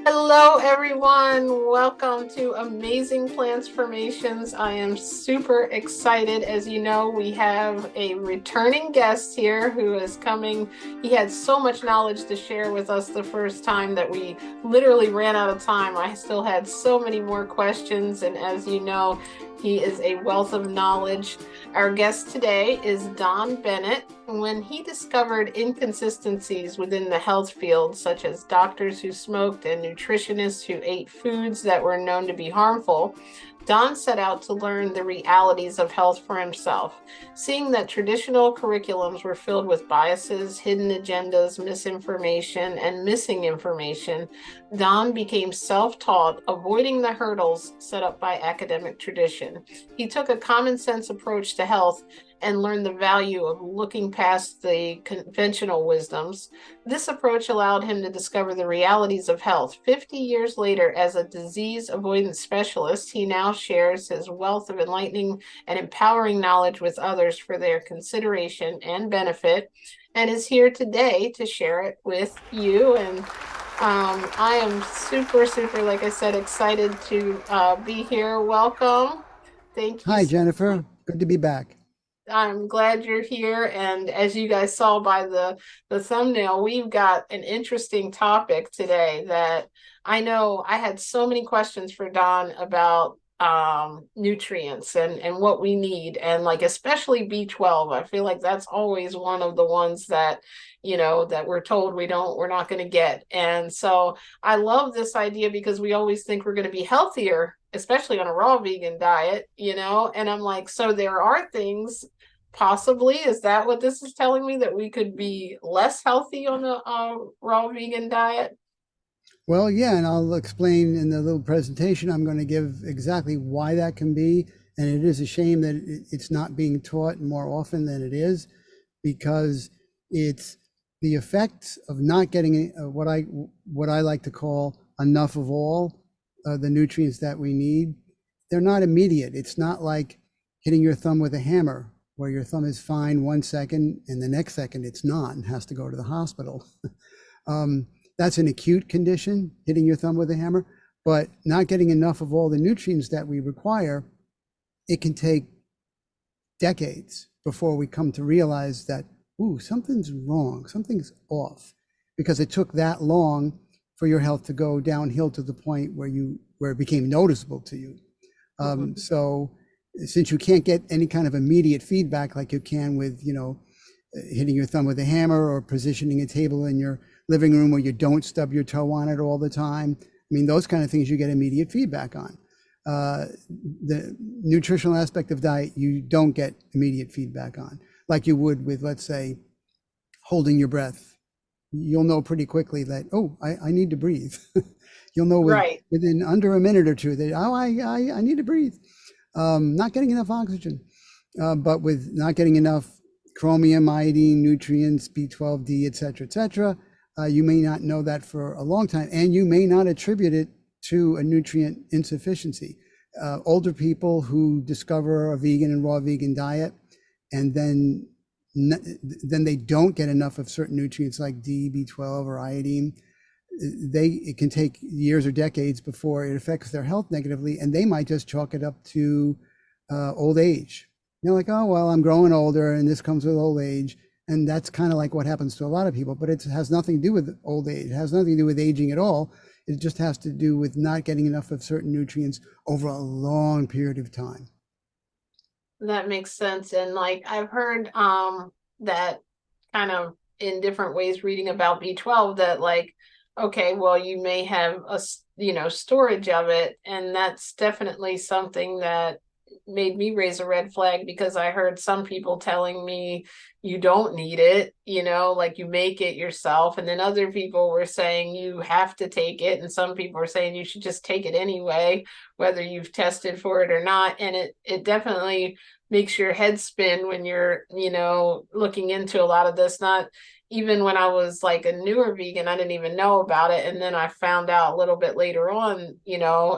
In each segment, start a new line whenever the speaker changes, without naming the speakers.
Hello, everyone. Welcome to Amazing Transformations. I am super excited. As you know, we have a returning guest here who is coming. He had so much knowledge to share with us the first time that we literally ran out of time. I still had so many more questions. And as you know, he is a wealth of knowledge. Our guest today is Don Bennett. When he discovered inconsistencies within the health field, such as doctors who smoked and nutritionists who ate foods that were known to be harmful, Don set out to learn the realities of health for himself. Seeing that traditional curriculums were filled with biases, hidden agendas, misinformation, and missing information, Don became self-taught, avoiding the hurdles set up by academic tradition. He took a common sense approach to health and learn the value of looking past the conventional wisdoms. This approach allowed him to discover the realities of health. 50 years later, as a disease avoidance specialist, he now shares his wealth of enlightening and empowering knowledge with others for their consideration and benefit, and is here today to share it with you. And I am super, like I said, excited to be here. Welcome. Thank you
Hi,
so much.
Jennifer. Good to be back.
I'm glad you're here. And as you guys saw by the thumbnail, we've got an interesting topic today that I know I had so many questions for Don about nutrients and what we need, and like especially B12. I feel like that's always one of the ones that that we're told we're not going to get. And so I love this idea because we always think we're going to be healthier, especially on a raw vegan diet, and I'm like, so there are things. Possibly, is that what this is telling me, that we could be less healthy on a raw vegan diet?
Well, yeah, and I'll explain in the little presentation I'm going to give exactly why that can be. And it is a shame that it's not being taught more often than it is, because it's the effects of not getting what I like to call enough of all the nutrients that we need. They're not immediate. It's not like hitting your thumb with a hammer, where your thumb is fine 1 second and the next second it's not and has to go to the hospital. Um, that's an acute condition, hitting your thumb with a hammer, but not getting enough of all the nutrients that we require, it can take decades before we come to realize that, ooh, something's wrong, something's off, because it took that long for your health to go downhill to the point where it became noticeable to you.
Mhm.
So since you can't get any kind of immediate feedback like you can with, hitting your thumb with a hammer or positioning a table in your living room where you don't stub your toe on it all the time. I mean, those kind of things you get immediate feedback on. The nutritional aspect of diet, you don't get immediate feedback on, like you would with, let's say, holding your breath. You'll know pretty quickly that, oh, I need to breathe. You'll know
Right.
within under a minute or two that, oh, I need to breathe. Not getting enough oxygen, but with not getting enough chromium, iodine, nutrients, B12D, et cetera, you may not know that for a long time, and you may not attribute it to a nutrient insufficiency. Older people who discover a vegan and raw vegan diet, and then they don't get enough of certain nutrients like D, B12, or iodine. It can take years or decades before it affects their health negatively, and they might just chalk it up to old age. They're like, oh well, I'm growing older, and this comes with old age, and that's kind of like what happens to a lot of people. But it has nothing to do with old age. It has nothing to do with aging at all. It just has to do with not getting enough of certain nutrients over a long period of time.
That makes sense. And like I've heard that kind of in different ways, reading about B12, that like, okay, well, you may have storage of it, and that's definitely something that made me raise a red flag, because I heard some people telling me you don't need it, like you make it yourself. And then other people were saying you have to take it. And some people were saying you should just take it anyway, whether you've tested for it or not. And it definitely makes your head spin when you're, looking into a lot of this. Not even when I was like a newer vegan, I didn't even know about it. And then I found out a little bit later on,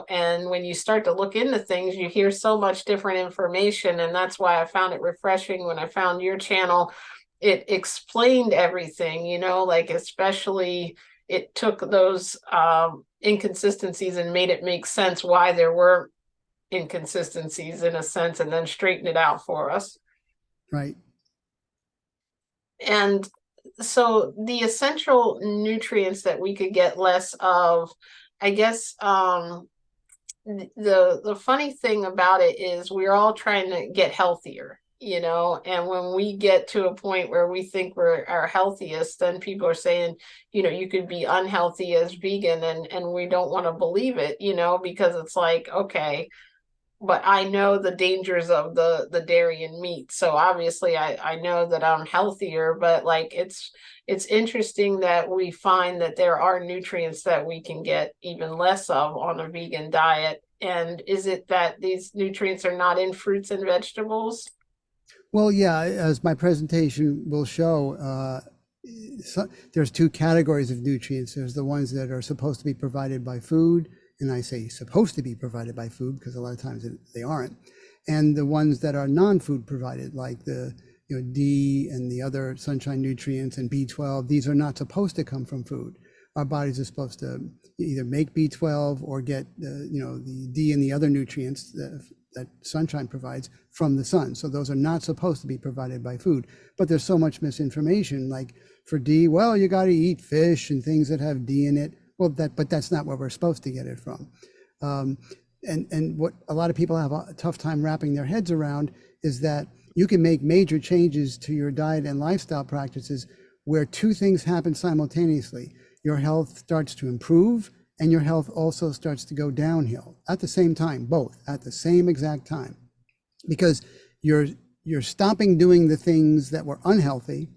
and when you start to look into things, you hear so much different information. And that's why I found it refreshing when I found your channel. It explained everything, like especially it took those inconsistencies and made it make sense why there were inconsistencies in a sense, and then straighten it out for us.
Right.
And so the essential nutrients that we could get less of, I guess, the funny thing about it is we're all trying to get healthier, and when we get to a point where we think we're our healthiest, then people are saying, you could be unhealthy as vegan, and we don't want to believe it, because it's like, okay, but I know the dangers of the dairy and meat. So obviously I know that I'm healthier, but like it's interesting that we find that there are nutrients that we can get even less of on a vegan diet. And is it that these nutrients are not in fruits and vegetables?
Well, yeah, as my presentation will show, so there's two categories of nutrients. There's the ones that are supposed to be provided by food, and I say supposed to be provided by food because a lot of times they aren't, and the ones that are non-food provided, like the D and the other sunshine nutrients and B12. These are not supposed to come from food. Our bodies are supposed to either make B12 or get the D and the other nutrients that sunshine provides from the sun. So those are not supposed to be provided by food. But there's so much misinformation. Like for D, well, you got to eat fish and things that have D in it. Well, but that's not where we're supposed to get it from. And what a lot of people have a tough time wrapping their heads around is that you can make major changes to your diet and lifestyle practices where two things happen simultaneously. Your health starts to improve and your health also starts to go downhill at the same time, both at the same exact time, because you're stopping doing the things that were unhealthy,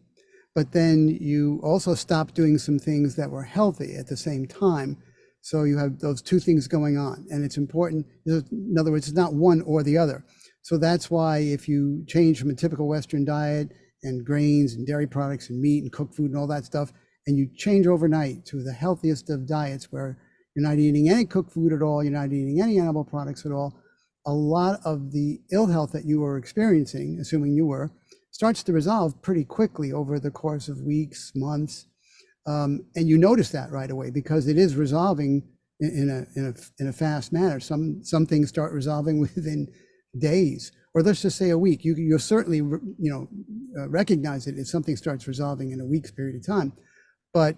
but then you also stop doing some things that were healthy at the same time. So you have those two things going on, and it's important. In other words, it's not one or the other. So that's why if you change from a typical Western diet and grains and dairy products and meat and cooked food and all that stuff, and you change overnight to the healthiest of diets where you're not eating any cooked food at all, you're not eating any animal products at all, a lot of the ill health that you were experiencing, assuming you were, starts to resolve pretty quickly over the course of weeks, months. And you notice that right away because it is resolving in a fast manner. Some things start resolving within days, or let's just say a week. You'll certainly recognize it if something starts resolving in a week's period of time. But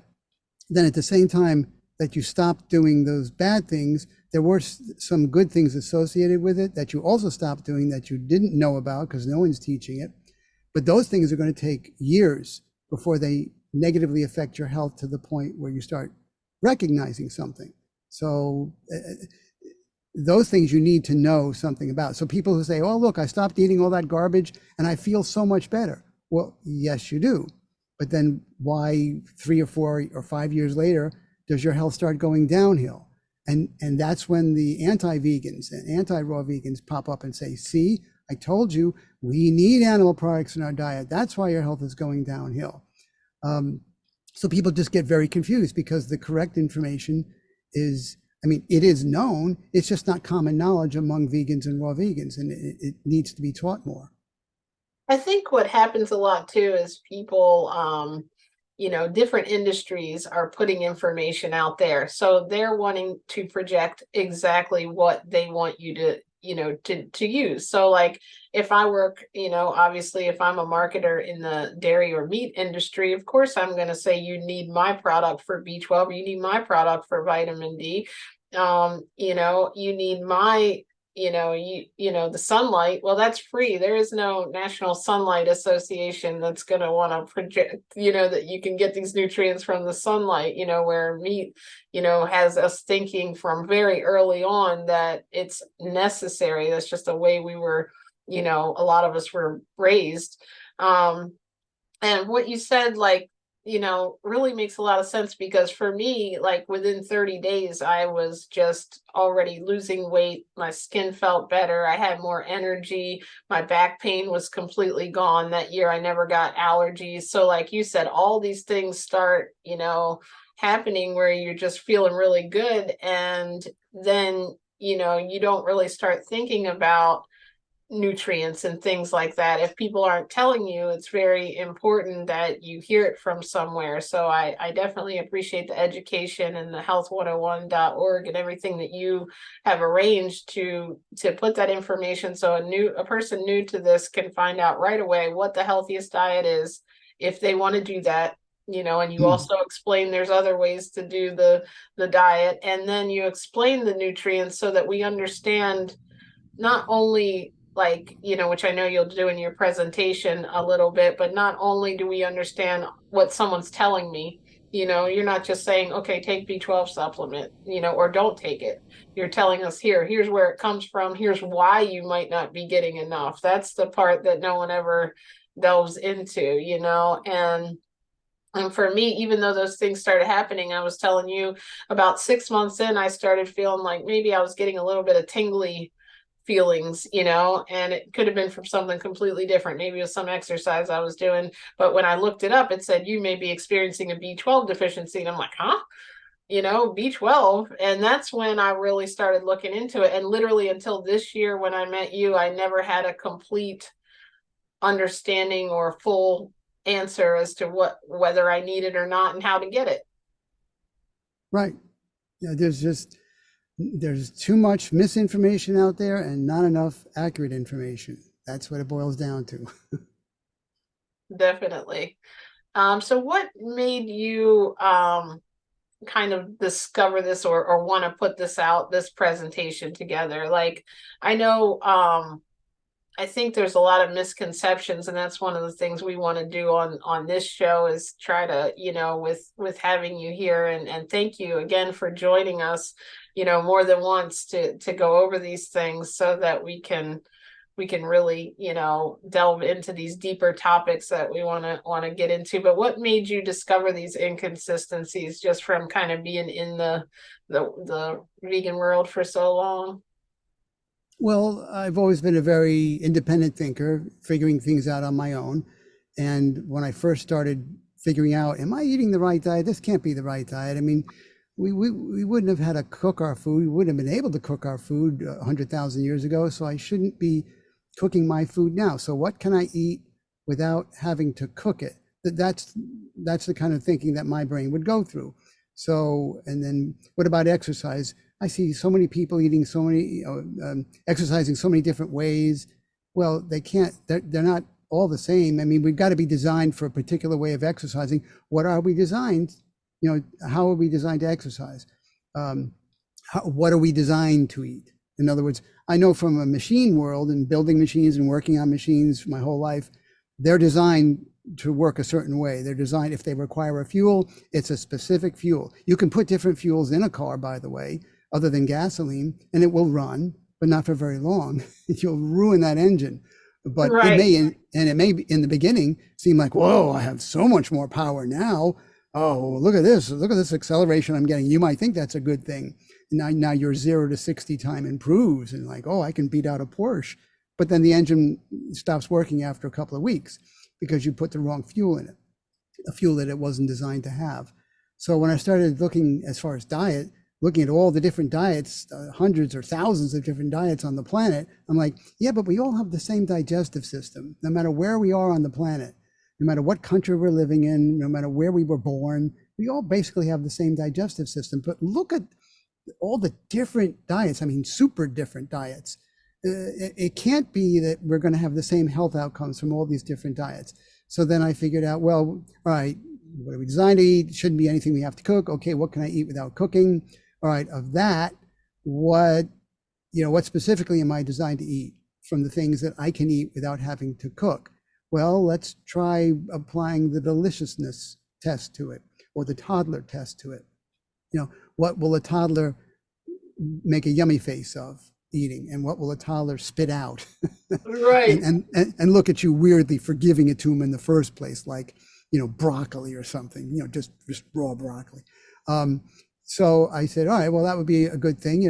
then at the same time that you stopped doing those bad things, there were some good things associated with it that you also stopped doing that you didn't know about because no one's teaching it. But those things are going to take years before they negatively affect your health to the point where you start recognizing something. So those things you need to know something about. So people who say, oh, look, I stopped eating all that garbage and I feel so much better. Well, yes, you do. But then why 3 or 4 or 5 years later does your health start going downhill? And that's when the anti-vegans and anti-raw vegans pop up and say, see, I told you we need animal products in our diet. That's why your health is going downhill. So people just get very confused because the correct information is, it is known, it's just not common knowledge among vegans and raw vegans, and it needs to be taught more.
I think what happens a lot too is people, different industries are putting information out there. So they're wanting to project exactly what they want you to, to use. So like if I work, obviously if I'm a marketer in the dairy or meat industry, of course I'm going to say you need my product for B12, you need my product for vitamin D. You need my the sunlight. Well, that's free. There is no National Sunlight Association that's going to want to project, that you can get these nutrients from the sunlight, where meat, has us thinking from very early on that it's necessary. That's just the way we were, a lot of us were raised. And what you said, like, really makes a lot of sense because for me, like within 30 days, I was just already losing weight. My skin felt better. I had more energy. My back pain was completely gone that year. I never got allergies. So like you said, all these things start, happening where you're just feeling really good. And then, you don't really start thinking about nutrients and things like that. If people aren't telling you, it's very important that you hear it from somewhere. So I definitely appreciate the education and the health101.org and everything that you have arranged to put that information so a person new to this can find out right away what the healthiest diet is if they want to do that. And you also explain there's other ways to do the diet, and then you explain the nutrients so that we understand not only, like, which I know you'll do in your presentation a little bit, but not only do we understand what someone's telling me, you're not just saying, okay, take B12 supplement, or don't take it. You're telling us, here's where it comes from. Here's why you might not be getting enough. That's the part that no one ever delves into, and for me, even though those things started happening, I was telling you about 6 months in, I started feeling like maybe I was getting a little bit of tingly feelings, and it could have been from something completely different. Maybe it was some exercise I was doing. But when I looked it up, it said you may be experiencing a B12 deficiency. And I'm like, huh? B12. And that's when I really started looking into it. And literally until this year, when I met you, I never had a complete understanding or full answer as to whether I need it or not and how to get it.
Right. Yeah, there's too much misinformation out there and not enough accurate information. That's what it boils down to.
Definitely. So what made you kind of discover this or want to put this presentation together? Like, I know I think there's a lot of misconceptions, and that's one of the things we want to do on this show is try to, with having you here, and thank you again for joining us, more than once to go over these things so that we can really, delve into these deeper topics that we want to get into. But what made you discover these inconsistencies just from kind of being in the vegan world for so long?
Well, I've always been a very independent thinker, figuring things out on my own. And when I first started figuring out, am I eating the right diet? This can't be the right diet. I mean, we wouldn't have had to cook our food. We wouldn't have been able to cook our food 100,000 years ago. So I shouldn't be cooking my food now. So what can I eat without having to cook it? That's the kind of thinking that my brain would go through. So, and then what about exercise? I see so many people eating so many, exercising so many different ways. Well, they're not all the same. I mean, we've got to be designed for a particular way of exercising. What are we designed? How are we designed to exercise? What are we designed to eat? In other words, I know from a machine world and building machines and working on machines my whole life, they're designed to work a certain way. They're designed, if they require a fuel, it's a specific fuel. You can put different fuels in a car, by the way, other than gasoline, and it will run, but not for very long. You'll ruin that engine. But right. It may in the beginning seem like, whoa, I have so much more power now. Oh, look at this acceleration I'm getting. You might think that's a good thing. Now your 0 to 60 time improves, and like, oh, I can beat out a Porsche. But then the engine stops working after a couple of weeks because you put the wrong fuel in it, a fuel that it wasn't designed to have. So when I started looking as far as diet, looking at all the different diets, hundreds or thousands of different diets on the planet, I'm like, yeah, but we all have the same digestive system, no matter where we are on the planet, no matter what country we're living in, no matter where we were born, we all basically have the same digestive system. But look at all the different diets, I mean, super different diets. It can't be that we're going to have the same health outcomes from all these different diets. So then I figured out, well, all right, what are we designed to eat? Shouldn't be anything we have to cook. Okay, what can I eat without cooking? All right, of that, what specifically am I designed to eat from the things that I can eat without having to cook? Well, let's try applying the deliciousness test to it, or the toddler test to it. What will a toddler make a yummy face of eating, and what will a toddler spit out?
Right.
and look at you weirdly for giving it to them in the first place, like, broccoli or something, just raw broccoli. So I said, all right, well, that would be a good thing.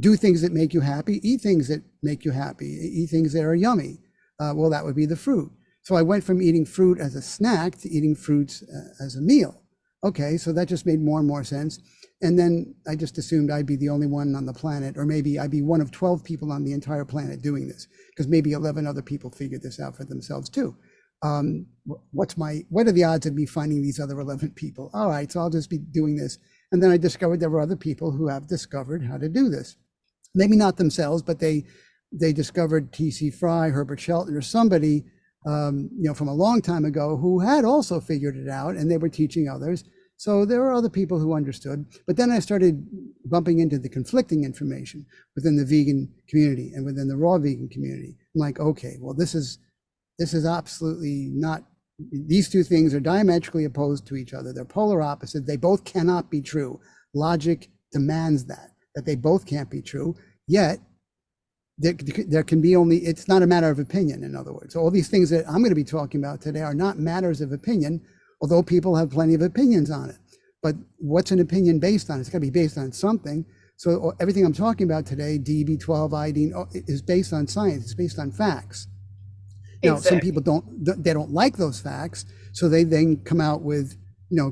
Do things that make you happy, eat things that make you happy, eat things that are yummy. Well, that would be the fruit. So I went from eating fruit as a snack to eating fruits as a meal. Okay, so that just made more and more sense. And then I just assumed I'd be the only one on the planet, or maybe I'd be one of 12 people on the entire planet doing this, because maybe 11 other people figured this out for themselves too. What are the odds of me finding these other 11 people? All right, so I'll just be doing this. And then I discovered there were other people who have discovered how to do this. Maybe not themselves, but they discovered T.C. Fry, Herbert Shelton, or somebody, from a long time ago who had also figured it out, and they were teaching others. So there were other people who understood. But then I started bumping into the conflicting information within the vegan community and within the raw vegan community. I'm like, okay, well, this is absolutely not, these two things are diametrically opposed to each other. They're polar opposite. They both cannot be true. Logic demands that they both can't be true. Yet there can be only, it's not a matter of opinion, in other words. All these things that I'm going to be talking about today are not matters of opinion, although people have plenty of opinions on it. But what's an opinion based on? It's got to be based on something. So everything I'm talking about today, DB12, iodine, is based on science. It's based on facts. Now, some people don't like those facts, so they then come out with,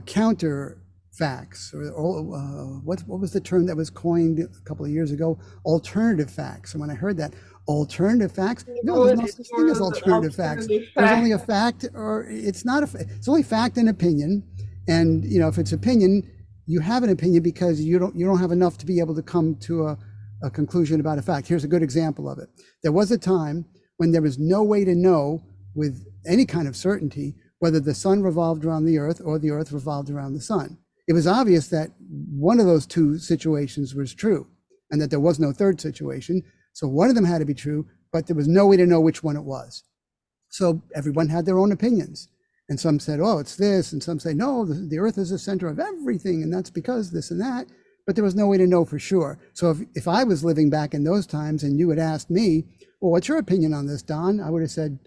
counter facts, or what was the term that was coined a couple of years ago? Alternative facts. And when I heard that, alternative facts, no, there's no such thing as alternative facts. There's only a fact, or it's not it's only fact and opinion. And if it's opinion, you have an opinion because you don't have enough to be able to come to a conclusion about a fact. Here's a good example of it. There was a time when there was no way to know with any kind of certainty whether the sun revolved around the earth or the earth revolved around the sun. It was obvious that one of those two situations was true and that there was no third situation. So one of them had to be true, but there was no way to know which one it was. So everyone had their own opinions. And some said, oh, it's this. And some say, no, the earth is the center of everything. And that's because this and that. But there was no way to know for sure. So if I was living back in those times and you had asked me, well, what's your opinion on this, Don? I would have said,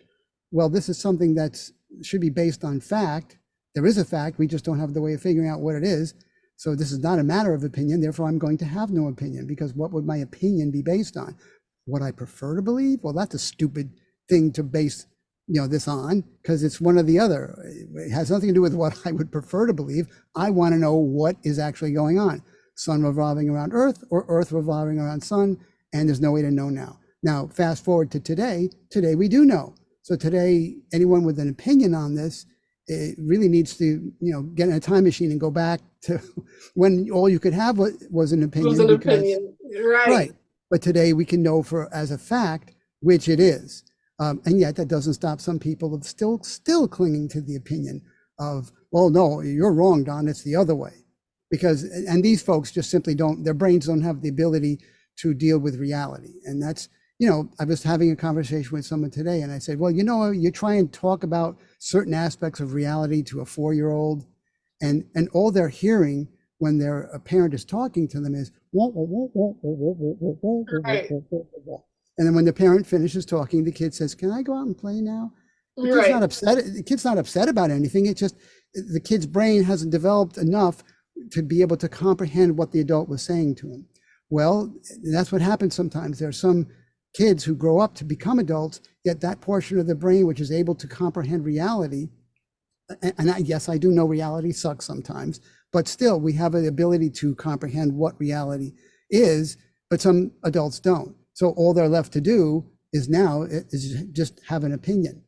well, this is something that should be based on fact. There is a fact, we just don't have the way of figuring out what it is. So this is not a matter of opinion, therefore I'm going to have no opinion, because what would my opinion be based on? What I prefer to believe? Well, that's a stupid thing to base this on, because it's one or the other. It has nothing to do with what I would prefer to believe. I want to know what is actually going on. Sun revolving around Earth or Earth revolving around Sun, and there's no way to know now. Now, fast forward to today we do know. So today, anyone with an opinion on this, it really needs to, get in a time machine and go back to when all you could have was an opinion.
Was an opinion, right?
But today we can know as a fact which it is, and yet that doesn't stop some people of still clinging to the opinion of, well, no, you're wrong, Don. It's the other way, and these folks just simply their brains don't have the ability to deal with reality, and that's. I was having a conversation with someone today and I said, well, you try and talk about certain aspects of reality to a 4-year-old and all they're hearing when their parent is talking to them is,
Right.
And then when the parent finishes talking, the kid says, can I go out and play now? The kid's not upset. The kid's not upset about anything. It's just the kid's brain hasn't developed enough to be able to comprehend what the adult was saying to him. Well, that's what happens sometimes. There are some kids who grow up to become adults, yet that portion of the brain which is able to comprehend reality, and yes, I do know reality sucks sometimes, but still we have the ability to comprehend what reality is, but some adults don't. So all they're left to do is just have an opinion.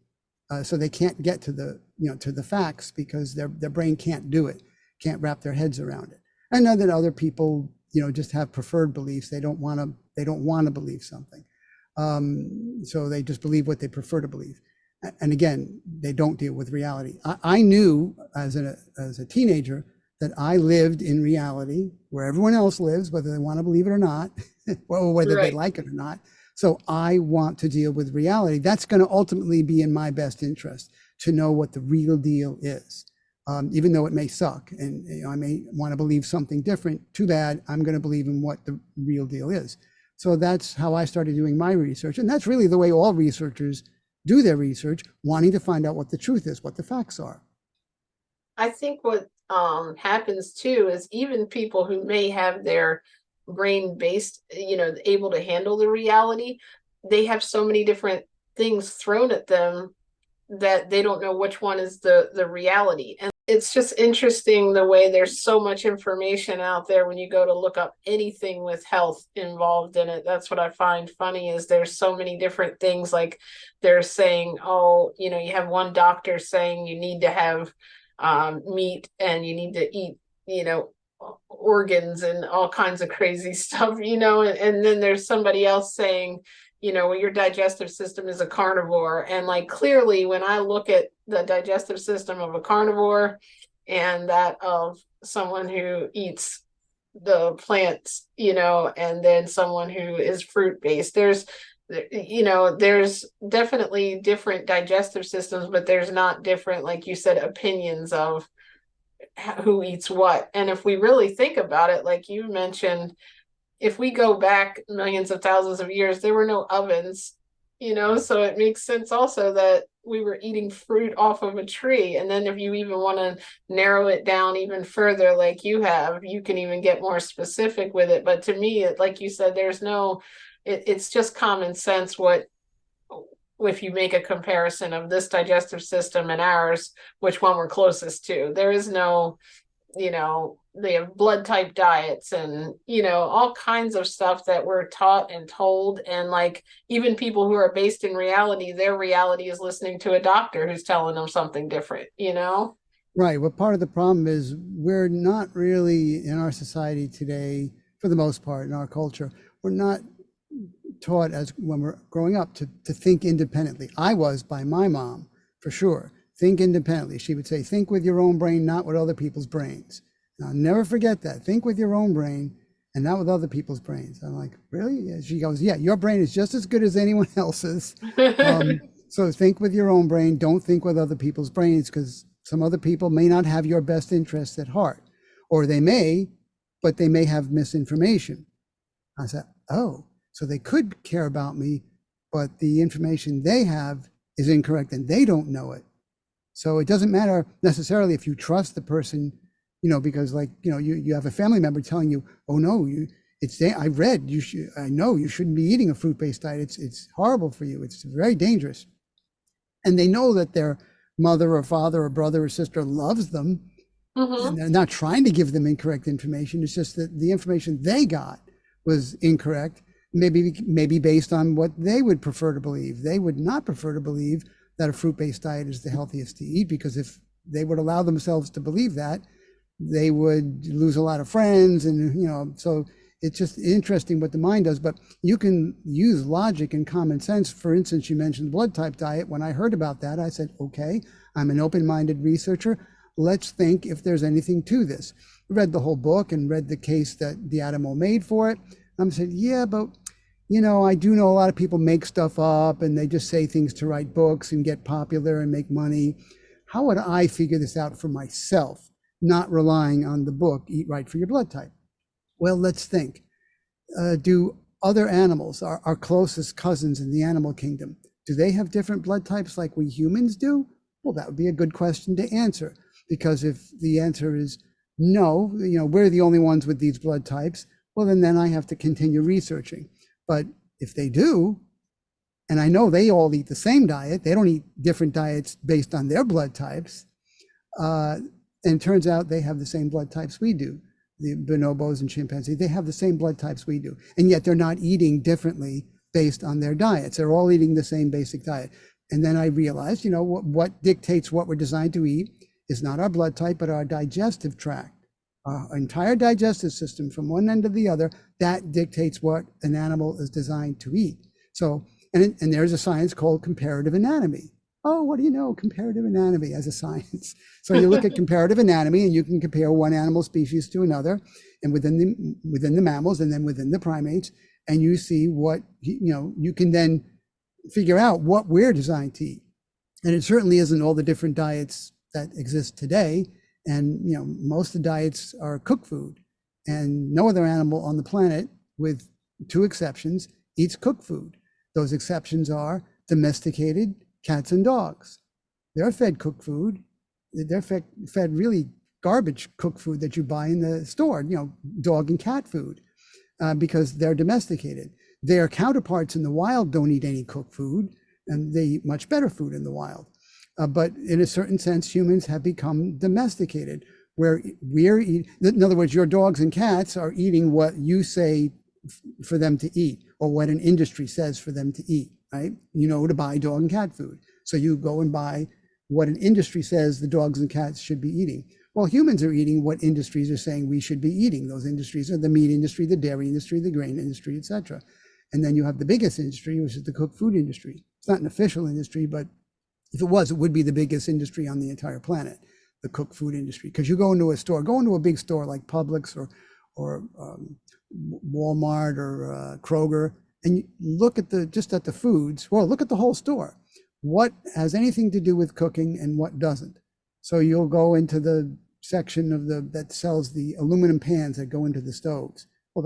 So they can't get to the facts because their brain can't do it, can't wrap their heads around it. I know that other people, just have preferred beliefs. They don't want to believe something. So they just believe what they prefer to believe. And again, they don't deal with reality. I knew as a teenager that I lived in reality where everyone else lives, whether they want to believe it or not, or whether they like it or not. So I want to deal with reality. That's going to ultimately be in my best interest to know what the real deal is, even though it may suck. And I may want to believe something different. Too bad, I'm going to believe in what the real deal is. So that's how I started doing my research. And that's really the way all researchers do their research, wanting to find out what the truth is, what the facts are.
I think what happens too is even people who may have their brain based, able to handle the reality, they have so many different things thrown at them that they don't know which one is the reality. And it's just interesting the way there's so much information out there when you go to look up anything with health involved in it. That's what I find funny is there's so many different things. Like they're saying, oh, you have one doctor saying you need to have meat and you need to eat, organs and all kinds of crazy stuff, and then there's somebody else saying, well, your digestive system is a carnivore. And like clearly, when I look at the digestive system of a carnivore and that of someone who eats the plants, and then someone who is fruit based, there's definitely different digestive systems, but there's not different, like you said, opinions of who eats what. And if we really think about it, like you mentioned, if we go back millions of thousands of years, there were no ovens, so it makes sense also that we were eating fruit off of a tree. And then if you even want to narrow it down even further, like you have, you can even get more specific with it. But to me, like you said, it's just common sense if you make a comparison of this digestive system and ours, which one we're closest to. There is no, they have blood type diets and, all kinds of stuff that we're taught and told. And like even people who are based in reality, their reality is listening to a doctor who's telling them something different.
Right. Well, part of the problem is we're not really in our society today, for the most part, in our culture, we're not taught as when we're growing up to think independently. I was by my mom, for sure. Think independently. She would say, think with your own brain, not with other people's brains. And I'll never forget that. Think with your own brain and not with other people's brains. I'm like, really? Yeah. She goes, yeah, your brain is just as good as anyone else's. So think with your own brain. Don't think with other people's brains, because some other people may not have your best interests at heart, or they may, but they may have misinformation. I said, oh, so they could care about me, but the information they have is incorrect and they don't know it. So it doesn't matter necessarily if you trust the person, because like, you have a family member telling you, oh no, I know you shouldn't be eating a fruit-based diet. It's horrible for you. It's very dangerous. And they know that their mother or father or brother or sister loves them. Mm-hmm. And they're not trying to give them incorrect information. It's just that the information they got was incorrect, maybe based on what they would prefer to believe. They would not prefer to believe that a fruit-based diet is the healthiest to eat, because if they would allow themselves to believe that, they would lose a lot of friends. And, so it's just interesting what the mind does, but you can use logic and common sense. For instance, you mentioned blood type diet. When I heard about that, I said, okay, I'm an open-minded researcher. Let's think if there's anything to this. Read the whole book and read the case that the animal made for it. I said, yeah, but I do know a lot of people make stuff up and they just say things to write books and get popular and make money. How would I figure this out for myself, not relying on the book, Eat Right for Your Blood Type? Well, let's think. Do other animals, our closest cousins in the animal kingdom, do they have different blood types like we humans do? Well, that would be a good question to answer, because if the answer is no, we're the only ones with these blood types, well, then I have to continue researching. But if they do, and I know they all eat the same diet, they don't eat different diets based on their blood types, and it turns out they have the same blood types we do. The bonobos and chimpanzees, they have the same blood types we do, and yet they're not eating differently based on their diets. They're all eating the same basic diet. And then I realized, what dictates what we're designed to eat is not our blood type, but our digestive tract. Our entire digestive system from one end to the other, that dictates what an animal is designed to eat. So, and there's a science called comparative anatomy. Oh, what do you know? Comparative anatomy as a science. So you look at comparative anatomy and you can compare one animal species to another, and within the mammals and then within the primates, and you see what, you can then figure out what we're designed to eat. And it certainly isn't all the different diets that exist today. And most of the diets are cooked food, and no other animal on the planet, with two exceptions, eats cooked food. Those exceptions are domesticated cats and dogs. They're fed cooked food. They're fed really garbage cooked food that you buy in the store, dog and cat food, because they're domesticated. Their counterparts in the wild don't eat any cooked food, and they eat much better food in the wild. But in a certain sense, humans have become domesticated, where we're eating. In other words, your dogs and cats are eating what you say for them to eat, or what an industry says for them to eat, right? You know, to buy dog and cat food. So you go and buy what an industry says the dogs and cats should be eating. Well, humans are eating what industries are saying we should be eating. Those industries are the meat industry, the dairy industry, the grain industry, etc. And then you have the biggest industry, which is the cooked food industry. It's not an official industry, but if it was, it would be the biggest industry on the entire planet, the cooked food industry. Because you go into a store, go into a big store like Publix or Walmart or Kroger, and you look at just at the foods. Well, look at the whole store. What has anything to do with cooking and what doesn't? So you'll go into the section that sells the aluminum pans that go into the stoves. Well,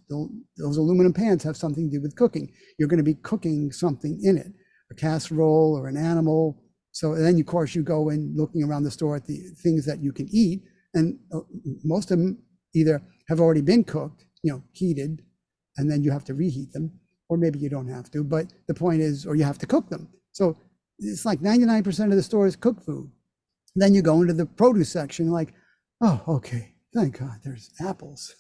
those aluminum pans have something to do with cooking. You're going to be cooking something in it, a casserole or an animal. So then, of course, you go in looking around the store at the things that you can eat, and most of them either have already been cooked, heated, and then you have to reheat them, or maybe you don't have to. But the point is, or you have to cook them. So it's like 99% of the stores cook food. Then you go into the produce section, like, oh, okay, thank God, there's apples.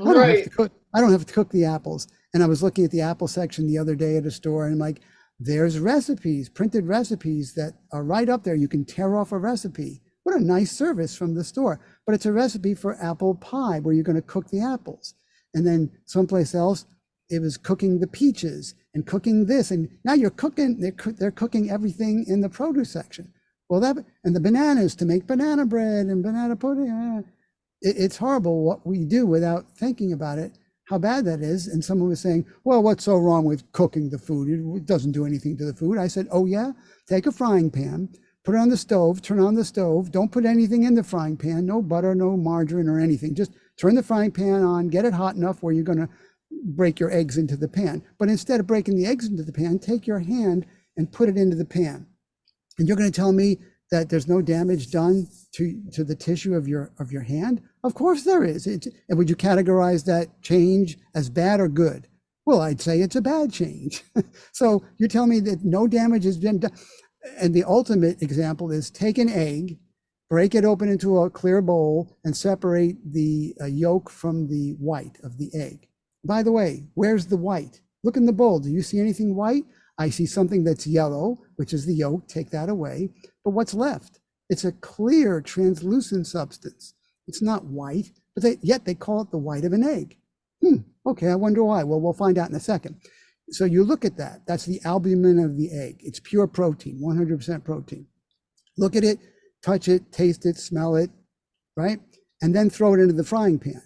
I don't have to cook the apples. And I was looking at the apple section the other day at a store, and I'm like, there's recipes, printed recipes that are right up there. You can tear off a recipe. What a nice service from the store. But it's a recipe for apple pie where you're going to cook the apples. And then someplace else, it was cooking the peaches and cooking this. And now you're cooking, they're cooking everything in the produce section. Well, and the bananas to make banana bread and banana pudding. It's horrible what we do without thinking about it, how bad that is. And someone was saying, well, what's so wrong with cooking the food? It doesn't do anything to the food. I said, oh yeah, take a frying pan, put it on the stove, turn on the stove. Don't put anything in the frying pan, no butter, no margarine or anything. Just turn the frying pan on, get it hot enough where you're going to break your eggs into the pan. But instead of breaking the eggs into the pan, take your hand and put it into the pan. And you're going to tell me that there's no damage done to the tissue of your hand? Of course there is. And would you categorize that change as bad or good? Well, I'd say it's a bad change. So you're telling me that no damage has been done. And the ultimate example is take an egg, break it open into a clear bowl, and separate the yolk from the white of the egg. By the way, where's the white? Look in the bowl. Do you see anything white? I see something that's yellow, which is the yolk. Take that away. But what's left? It's a clear, translucent substance. It's not white, but yet they call it the white of an egg. Okay, I wonder why. Well, we'll find out in a second. So you look at that. That's the albumin of the egg. It's pure protein, 100% protein. Look at it, touch it, taste it, smell it, right? And then throw it into the frying pan.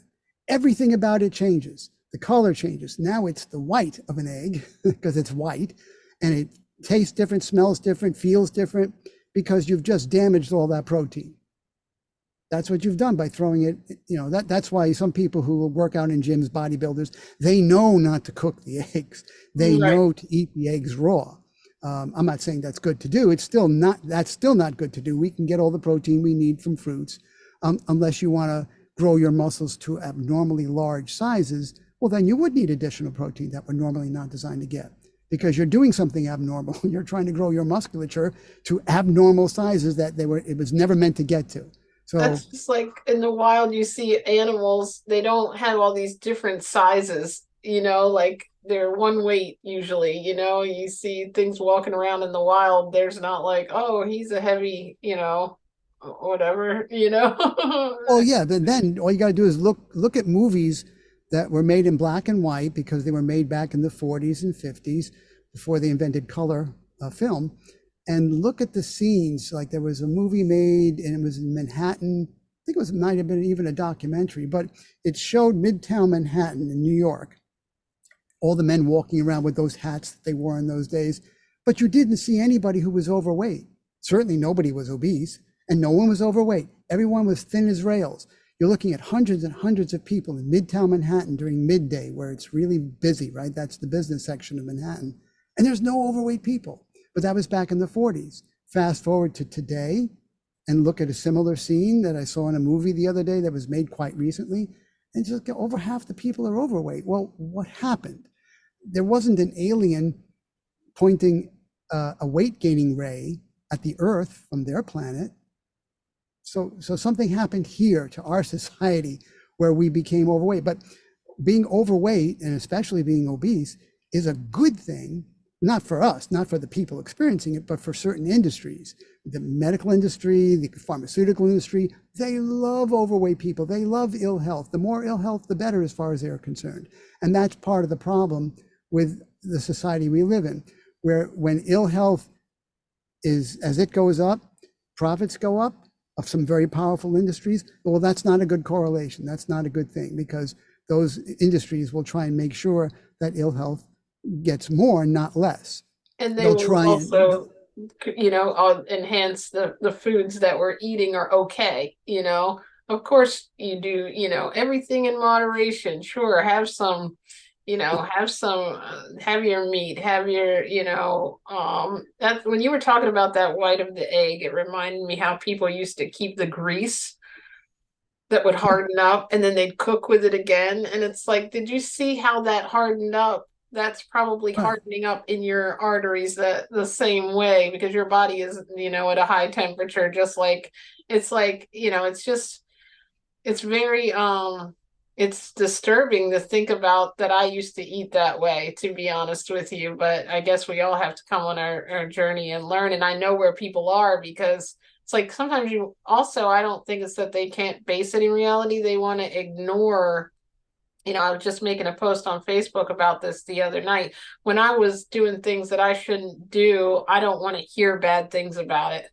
Everything about it changes. The color changes. Now it's the white of an egg because it's white, and it tastes different, smells different, feels different, because you've just damaged all that protein. That's what you've done by throwing it, that's why some people who work out in gyms, bodybuilders, they know not to cook the eggs. They know to eat the eggs raw. I'm not saying that's good to do. That's still not good to do. We can get all the protein we need from fruits, unless you want to grow your muscles to abnormally large sizes. Well, then you would need additional protein that we're normally not designed to get, because you're doing something abnormal. You're trying to grow your musculature to abnormal sizes that it was never meant to get to. So
that's just like in the wild, you see animals, they don't have all these different sizes, like they're one weight usually, you see things walking around in the wild. There's not like, oh, he's a heavy, whatever,
Oh yeah, but then all you got to do is look at movies that were made in black and white, because they were made back in the 40s and 50s before they invented color film. And look at the scenes. Like there was a movie made, and it was in Manhattan. I think might have been even a documentary, but it showed Midtown Manhattan in New York. All the men walking around with those hats that they wore in those days. But you didn't see anybody who was overweight. Certainly nobody was obese, and no one was overweight. Everyone was thin as rails. You're looking at hundreds and hundreds of people in Midtown Manhattan during midday, where it's really busy, right? That's the business section of Manhattan. And there's no overweight people. But that was back in the 40s. Fast forward to today and look at a similar scene that I saw in a movie the other day that was made quite recently, and just over half the people are overweight. Well, what happened? There wasn't an alien pointing a weight gaining ray at the earth from their planet. So something happened here to our society where we became overweight. But being overweight, and especially being obese, is a good thing, not for us, not for the people experiencing it, but for certain industries. The medical industry, the pharmaceutical industry, they love overweight people. They love ill health. The more ill health, the better as far as they're concerned. And that's part of the problem with the society we live in, where when ill health is, as it goes up, profits go up of some very powerful industries. Well, that's not a good correlation. That's not a good thing, because those industries will try and make sure that ill health gets more, not less.
And they
They'll
will
try
also, enhance the foods that we're eating are okay. Of course you do, everything in moderation. Sure, have some, have your meat, have your, that when you were talking about that white of the egg, it reminded me how people used to keep the grease that would harden up and then they'd cook with it again. And it's like, did you see how that hardened up? That's probably
right.
hardening up in your arteries the same way, because your body is, at a high temperature, just like, it's just, it's very, it's disturbing to think about that. I used to eat that way, to be honest with you, but I guess we all have to come on our journey and learn. And I know where people are, because it's like sometimes you also, I don't think it's that they can't base it in reality. They want to ignore, I was just making a post on Facebook about this the other night. When I was doing things that I shouldn't do, I don't want to hear bad things about it.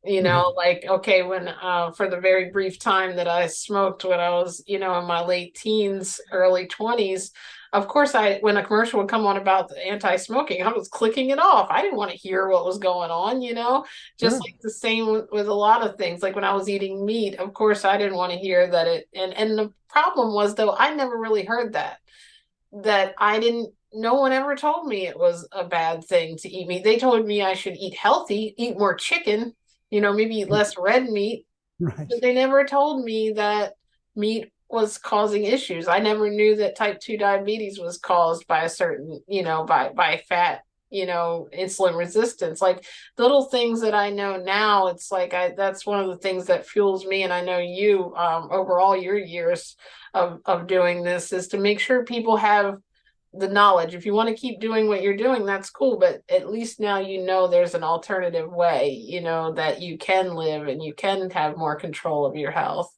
Like, okay, when for the very brief time that I smoked when I was, in my late teens, early 20s, of course, when a commercial would come on about the anti-smoking, I was clicking it off. I didn't want to hear what was going on, just
Sure.
like the same with a lot of things. Like when I was eating meat, of course, I didn't want to hear that and the problem was, though, I never really heard that I didn't, no one ever told me it was a bad thing to eat meat. They told me I should eat healthy, eat more chicken, maybe eat less red meat, but
Right.
they never told me that meat was causing issues. I never knew that type 2 diabetes was caused by a certain, by fat, insulin resistance. Like little things that I know now, it's like that's one of the things that fuels me. And I know you, over all your years of doing this, is to make sure people have the knowledge. If you want to keep doing what you're doing, that's cool, but at least now there's an alternative way, that you can live and you can have more control of your health.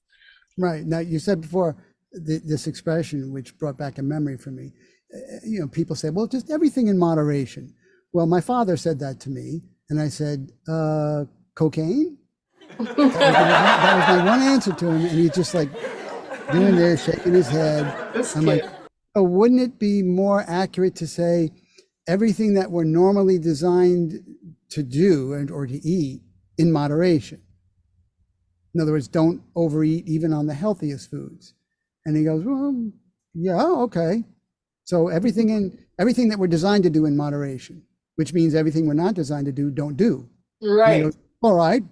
Right. Now, you said before this expression, which brought back a memory for me. People say, well, just everything in moderation. Well, my father said that to me, and I said, cocaine? That was my one answer to him, and he's just like doing this, shaking his head.
This
I'm like,
kid.
oh, wouldn't it be more accurate to say everything that we're normally designed to do or to eat in moderation? In other words, don't overeat even on the healthiest foods. And he goes, well, yeah, okay. So everything that we're designed to do in moderation, which means everything we're not designed to do, don't do. And I
Right.
go, all right,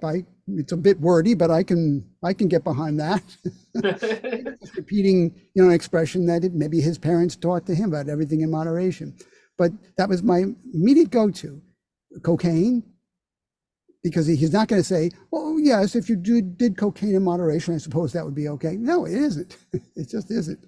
it's a bit wordy, but I can get behind that. Just repeating, an expression that maybe his parents taught to him about everything in moderation. But that was my immediate go-to. Cocaine, because he's not going to say, well, yes, if you did cocaine in moderation, I suppose that would be okay. No, it isn't. It just isn't.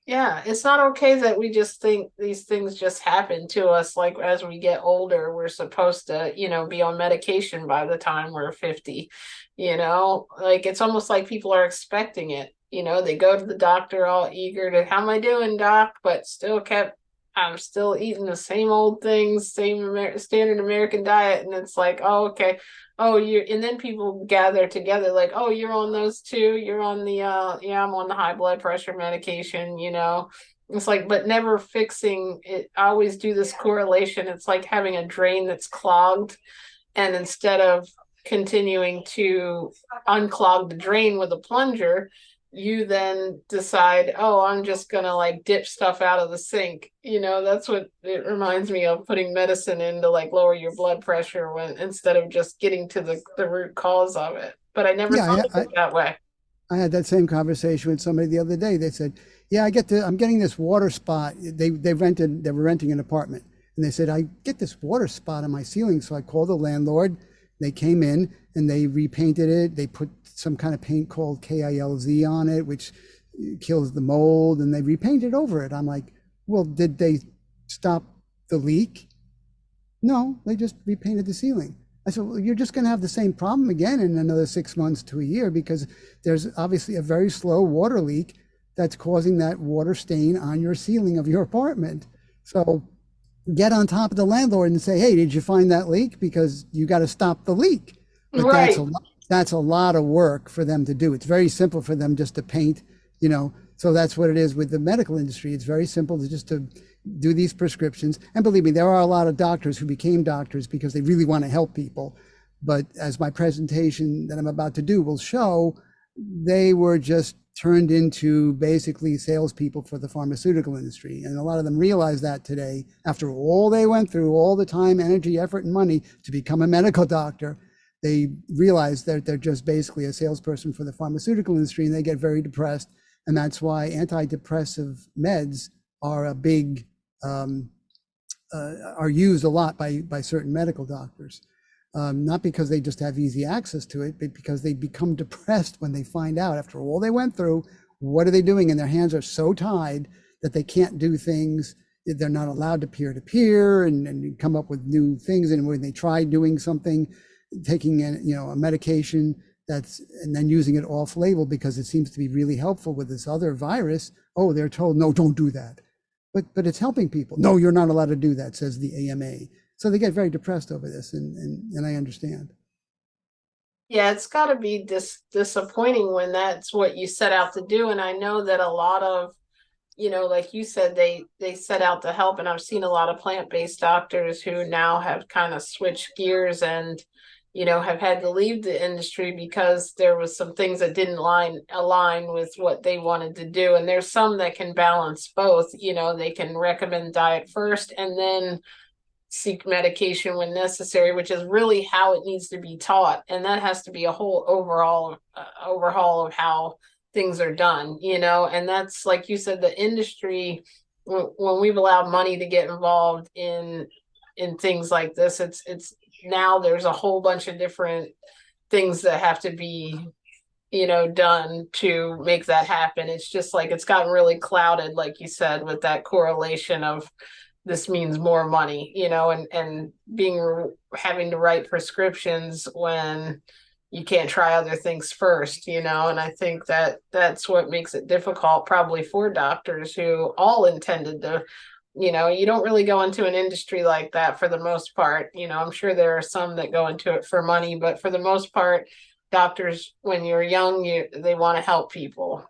Yeah, it's not okay that we just think these things just happen to us. Like as we get older, we're supposed to, be on medication by the time we're 50, like it's almost like people are expecting it. They go to the doctor all eager to, how am I doing, doc? But I'm still eating the same old things, same standard American diet. And it's like, oh, okay. Oh, and then people gather together like, oh, you're on those too. You're on the, yeah, I'm on the high blood pressure medication, It's like, but never fixing it. I always do this correlation. It's like having a drain that's clogged. And instead of continuing to unclog the drain with a plunger, you then decide, oh, I'm just gonna like dip stuff out of the sink. That's what it reminds me of, putting medicine in to like lower your blood pressure when instead of just getting to the root cause of it. But I never
Yeah,
thought of it that way.
I had that same conversation with somebody the other day. They said, yeah, I'm getting this water spot. They were renting an apartment. And they said, I get this water spot on my ceiling. So I called the landlord They came in and they repainted it. They put some kind of paint called KILZ on it, which kills the mold, and they repainted over it. I'm like, well, did they stop the leak? No, they just repainted the ceiling. I said, well, you're just going to have the same problem again in another 6 months to a year, because there's obviously a very slow water leak that's causing that water stain on your ceiling of your apartment. So get on top of the landlord and say, hey, did you find that leak? Because you got to stop the leak. But
Right.
that's a lot of work for them to do. It's very simple for them just to paint, you know. So that's what it is with the medical industry. It's very simple to just to do these prescriptions. And believe me, there are a lot of doctors who became doctors because they really want to help people. But as my presentation that I'm about to do will show, they were just turned into basically salespeople for the pharmaceutical industry. And a lot of them realize that today, after all they went through, all the time, energy, effort, and money to become a medical doctor, they realize that they're just basically a salesperson for the pharmaceutical industry, and they get very depressed. And that's why antidepressive meds are a big, are used a lot by certain medical doctors. Not because they just have easy access to it, but because they become depressed when they find out, after all they went through, what are they doing? And their hands are so tied that they can't do things. They're not allowed to peer and come up with new things. And when they try doing something, taking a medication and then using it off label because it seems to be really helpful with this other virus, oh, they're told, no, don't do that. But it's helping people. No, you're not allowed to do that, says the AMA. So they get very depressed over this, and I understand.
Yeah, it's got to be disappointing when that's what you set out to do. And I know that a lot of, like you said, they set out to help. And I've seen a lot of plant-based doctors who now have kind of switched gears and, have had to leave the industry because there was some things that didn't align with what they wanted to do. And there's some that can balance both. They can recommend diet first and then seek medication when necessary, which is really how it needs to be taught. And that has to be a whole overhaul of how things are done, and that's, like you said, the industry, when we've allowed money to get involved in things like this, it's now there's a whole bunch of different things that have to be done to make that happen. It's just like it's gotten really clouded, like you said, with that correlation of this means more money, and having to write prescriptions when you can't try other things first, and I think that that's what makes it difficult probably for doctors who all intended to, you don't really go into an industry like that for the most part. I'm sure there are some that go into it for money, but for the most part, doctors, when you're young, they want to help people.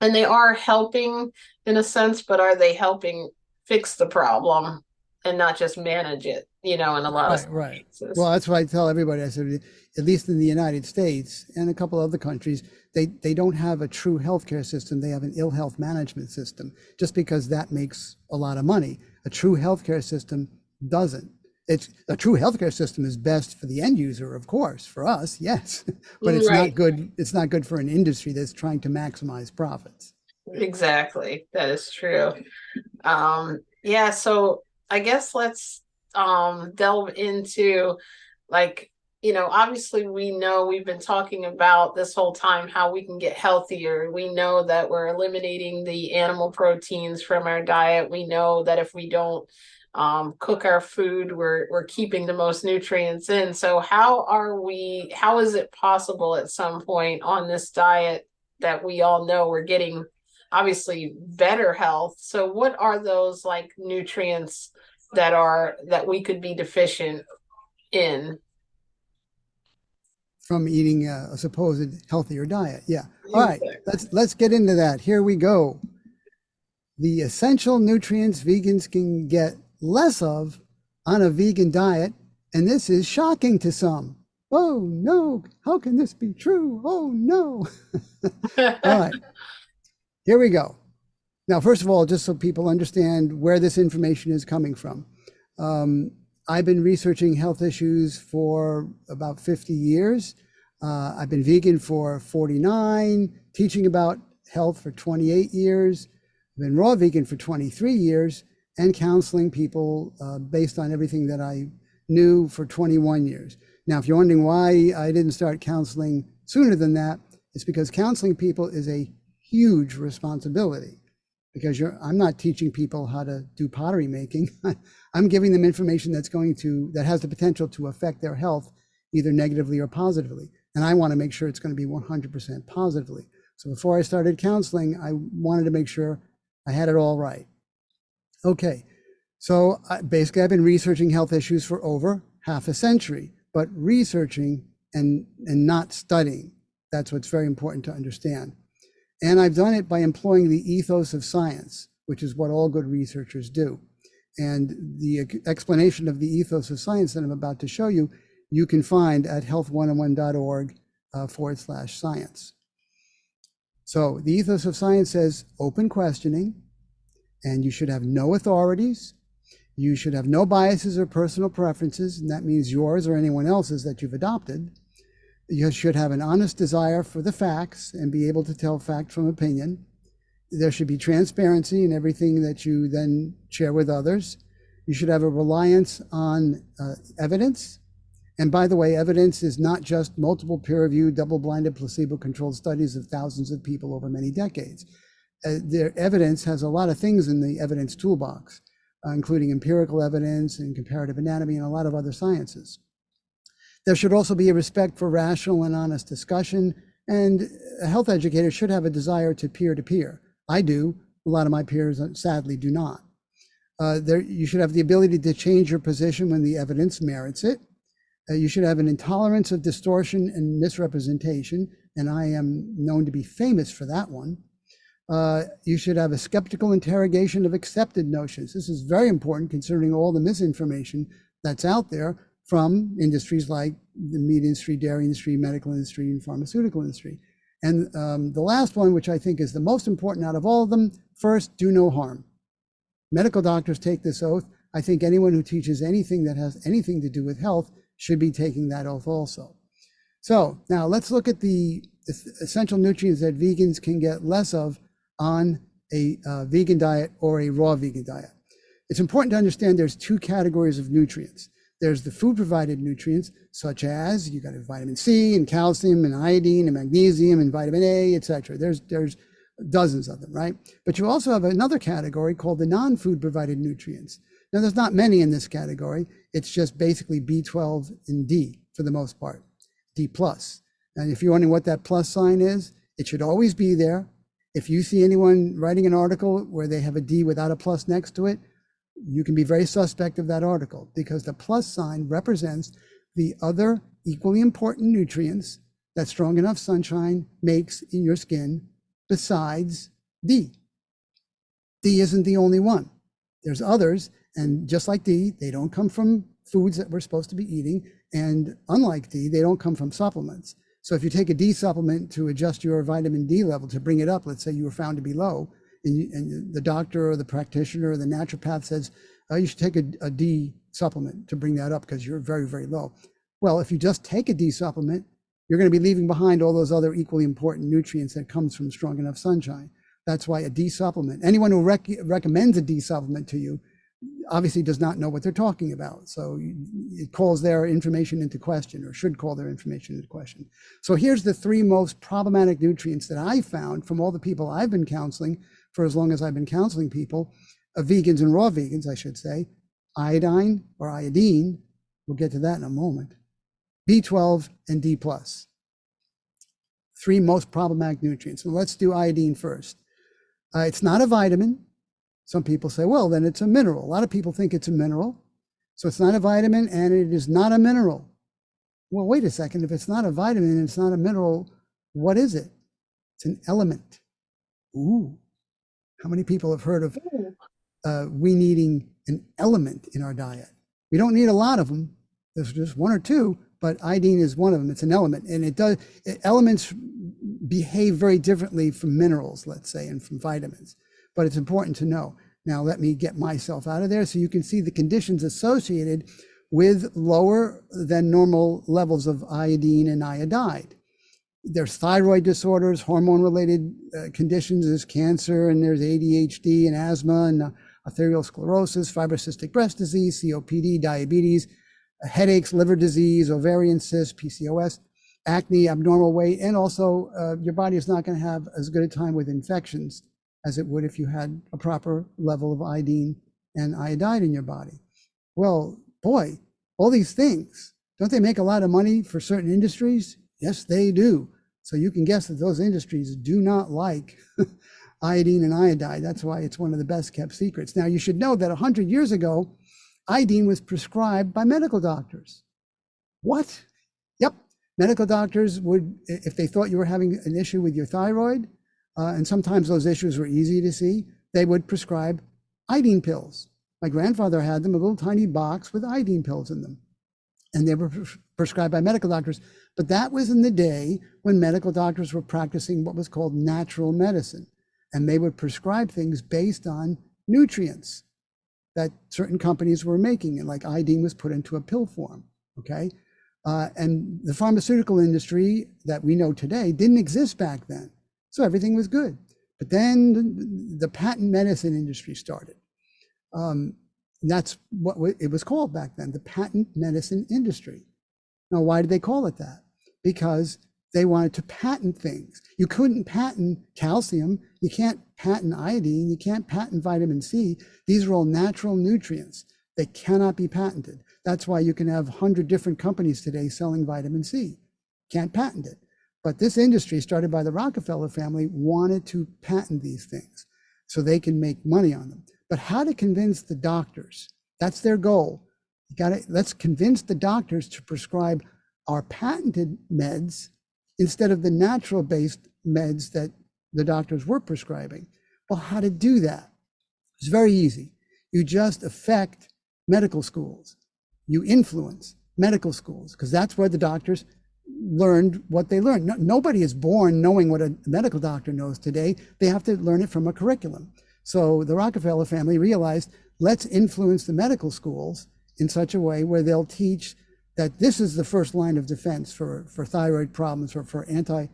And they are helping in a sense, but are they helping fix the problem and not just manage it, in a lot of
Right.
cases?
Well, that's what I tell everybody. I said, at least in the United States and a couple other countries, they don't have a true healthcare system. They have an ill health management system, just because that makes a lot of money. A true healthcare system doesn't. It's a true healthcare system is best for the end user, of course, for us, yes, but it's
Right.
not good. It's not good for an industry that's trying to maximize profits.
Exactly. That is true. Yeah, so I guess let's delve into, like, obviously we know we've been talking about this whole time how we can get healthier. We know that we're eliminating the animal proteins from our diet. We know that if we don't cook our food, we're keeping the most nutrients in. So how is it possible at some point on this diet that we all know we're getting obviously better health? So what are those like nutrients that we could be deficient in?
From eating a supposed healthier diet. Yeah. All right. Let's get into that. Here we go. The essential nutrients vegans can get less of on a vegan diet, and this is shocking to some. Oh no, how can this be true? Oh no. All right. Here we go. Now, first of all, just so people understand where this information is coming from, I've been researching health issues for about 50 years. I've been vegan for 49, teaching about health for 28 years. I've been raw vegan for 23 years, and counseling people based on everything that I knew for 21 years. Now, if you're wondering why I didn't start counseling sooner than that, it's because counseling people is a huge responsibility, because I'm not teaching people how to do pottery making. I'm giving them information that has the potential to affect their health, either negatively or positively. And I want to make sure it's going to be 100% positively. So before I started counseling, I wanted to make sure I had it all right. Okay, so basically I've been researching health issues for over half a century, but researching and not studying. That's what's very important to understand. And I've done it by employing the ethos of science, which is what all good researchers do. And the explanation of the ethos of science that I'm about to show you, you can find at health101.org/science. So the ethos of science says open questioning, and you should have no authorities. You should have no biases or personal preferences, and that means yours or anyone else's that you've adopted. You should have an honest desire for the facts and be able to tell fact from opinion. There should be transparency in everything that you then share with others. You should have a reliance on evidence. And by the way, evidence is not just multiple peer-reviewed, double-blinded, placebo-controlled studies of thousands of people over many decades. Their evidence has a lot of things in the evidence toolbox, including empirical evidence and comparative anatomy and a lot of other sciences. There should also be a respect for rational and honest discussion, and a health educator should have a desire to peer-to-peer. I do. A lot of my peers, sadly, do not. You should have the ability to change your position when the evidence merits it. You should have an intolerance of distortion and misrepresentation, and I am known to be famous for that one. You should have a skeptical interrogation of accepted notions. This is very important considering all the misinformation that's out there from industries like the meat industry, dairy industry, medical industry, and pharmaceutical industry. And the last one, which I think is the most important out of all of them, first, do no harm. Medical doctors take this oath. I think anyone who teaches anything that has anything to do with health should be taking that oath also. So now let's look at the essential nutrients that vegans can get less of on a vegan diet or a raw vegan diet. It's important to understand there's two categories of nutrients. There's the food provided nutrients, such as you got vitamin C and calcium and iodine and magnesium and vitamin A, etc. There's dozens of them, right? But you also have another category called the non-food provided nutrients. Now, there's not many in this category. It's just basically B12 and D for the most part, D+. And if you're wondering what that plus sign is, it should always be there. If you see anyone writing an article where they have a D without a plus next to it, you can be very suspect of that article, because the plus sign represents the other equally important nutrients that Strong Enough Sunshine makes in your skin besides D. D isn't the only one. There's others, and just like D, they don't come from foods that we're supposed to be eating, and unlike D, they don't come from supplements. So if you take a D supplement to adjust your vitamin D level to bring it up, let's say you were found to be low, and the doctor or the practitioner or the naturopath says, you should take a D supplement to bring that up because you're very, very low. Well, if you just take a D supplement, you're going to be leaving behind all those other equally important nutrients that comes from Strong Enough Sunshine. That's why a D supplement, anyone who recommends a D supplement to you obviously does not know what they're talking about. So it calls their information into question, or should call their information into question. So here's the three most problematic nutrients that I found from all the people I've been counseling for as long as I've been counseling people, vegans and raw vegans, I should say: iodine or iodine, we'll get to that in a moment, B12 and D+. Three most problematic nutrients. So let's do iodine first. It's not a vitamin. Some people say, well, then it's a mineral. A lot of people think it's a mineral. So it's not a vitamin and it is not a mineral. Well, wait a second. If it's not a vitamin and it's not a mineral, what is it? It's an element. Ooh. How many people have heard of we needing an element in our diet? We don't need a lot of them. There's just one or two, but iodine is one of them. It's an element, and elements behave very differently from minerals, let's say, and from vitamins, but it's important to know. Now, let me get myself out of there so you can see the conditions associated with lower than normal levels of iodine and iodide. There's thyroid disorders, hormone-related conditions, there's cancer, and there's ADHD and asthma and arterial sclerosis, fibrocystic breast disease, COPD, diabetes. headaches, liver disease, ovarian cysts, PCOS, acne, abnormal weight, and also your body is not going to have as good a time with infections as it would if you had a proper level of iodine and iodide in your body. Well, boy, all these things, don't they make a lot of money for certain industries? Yes, they do. So you can guess that those industries do not like iodine and iodide. That's why it's one of the best kept secrets. Now, you should know that 100 years ago, iodine was prescribed by medical doctors. What? Yep. Medical doctors would, if they thought you were having an issue with your thyroid, and sometimes those issues were easy to see, they would prescribe iodine pills. My grandfather had them, a little tiny box with iodine pills in them. And they were prescribed by medical doctors. But that was in the day when medical doctors were practicing what was called natural medicine. And they would prescribe things based on nutrients that certain companies were making. And like iodine was put into a pill form, okay? And the pharmaceutical industry that we know today didn't exist back then. So everything was good. But then the patent medicine industry started. That's what it was called back then, the patent medicine industry. Now, why did they call it that? Because they wanted to patent things. You couldn't patent calcium. You can't patent iodine. You can't patent vitamin C. These are all natural nutrients. They cannot be patented. That's why you can have 100 different companies today selling vitamin C. Can't patent it. But this industry, started by the Rockefeller family, wanted to patent these things so they can make money on them. But how to convince the doctors? That's their goal. Let's convince the doctors to prescribe our patented meds instead of the natural-based meds that the doctors were prescribing. Well, how to do that? It's very easy. You just affect medical schools. You influence medical schools, because that's where the doctors learned what they learned. Nobody is born knowing what a medical doctor knows today. They have to learn it from a curriculum. So the Rockefeller family realized, let's influence the medical schools in such a way where they'll teach that this is the first line of defense for thyroid problems, or for a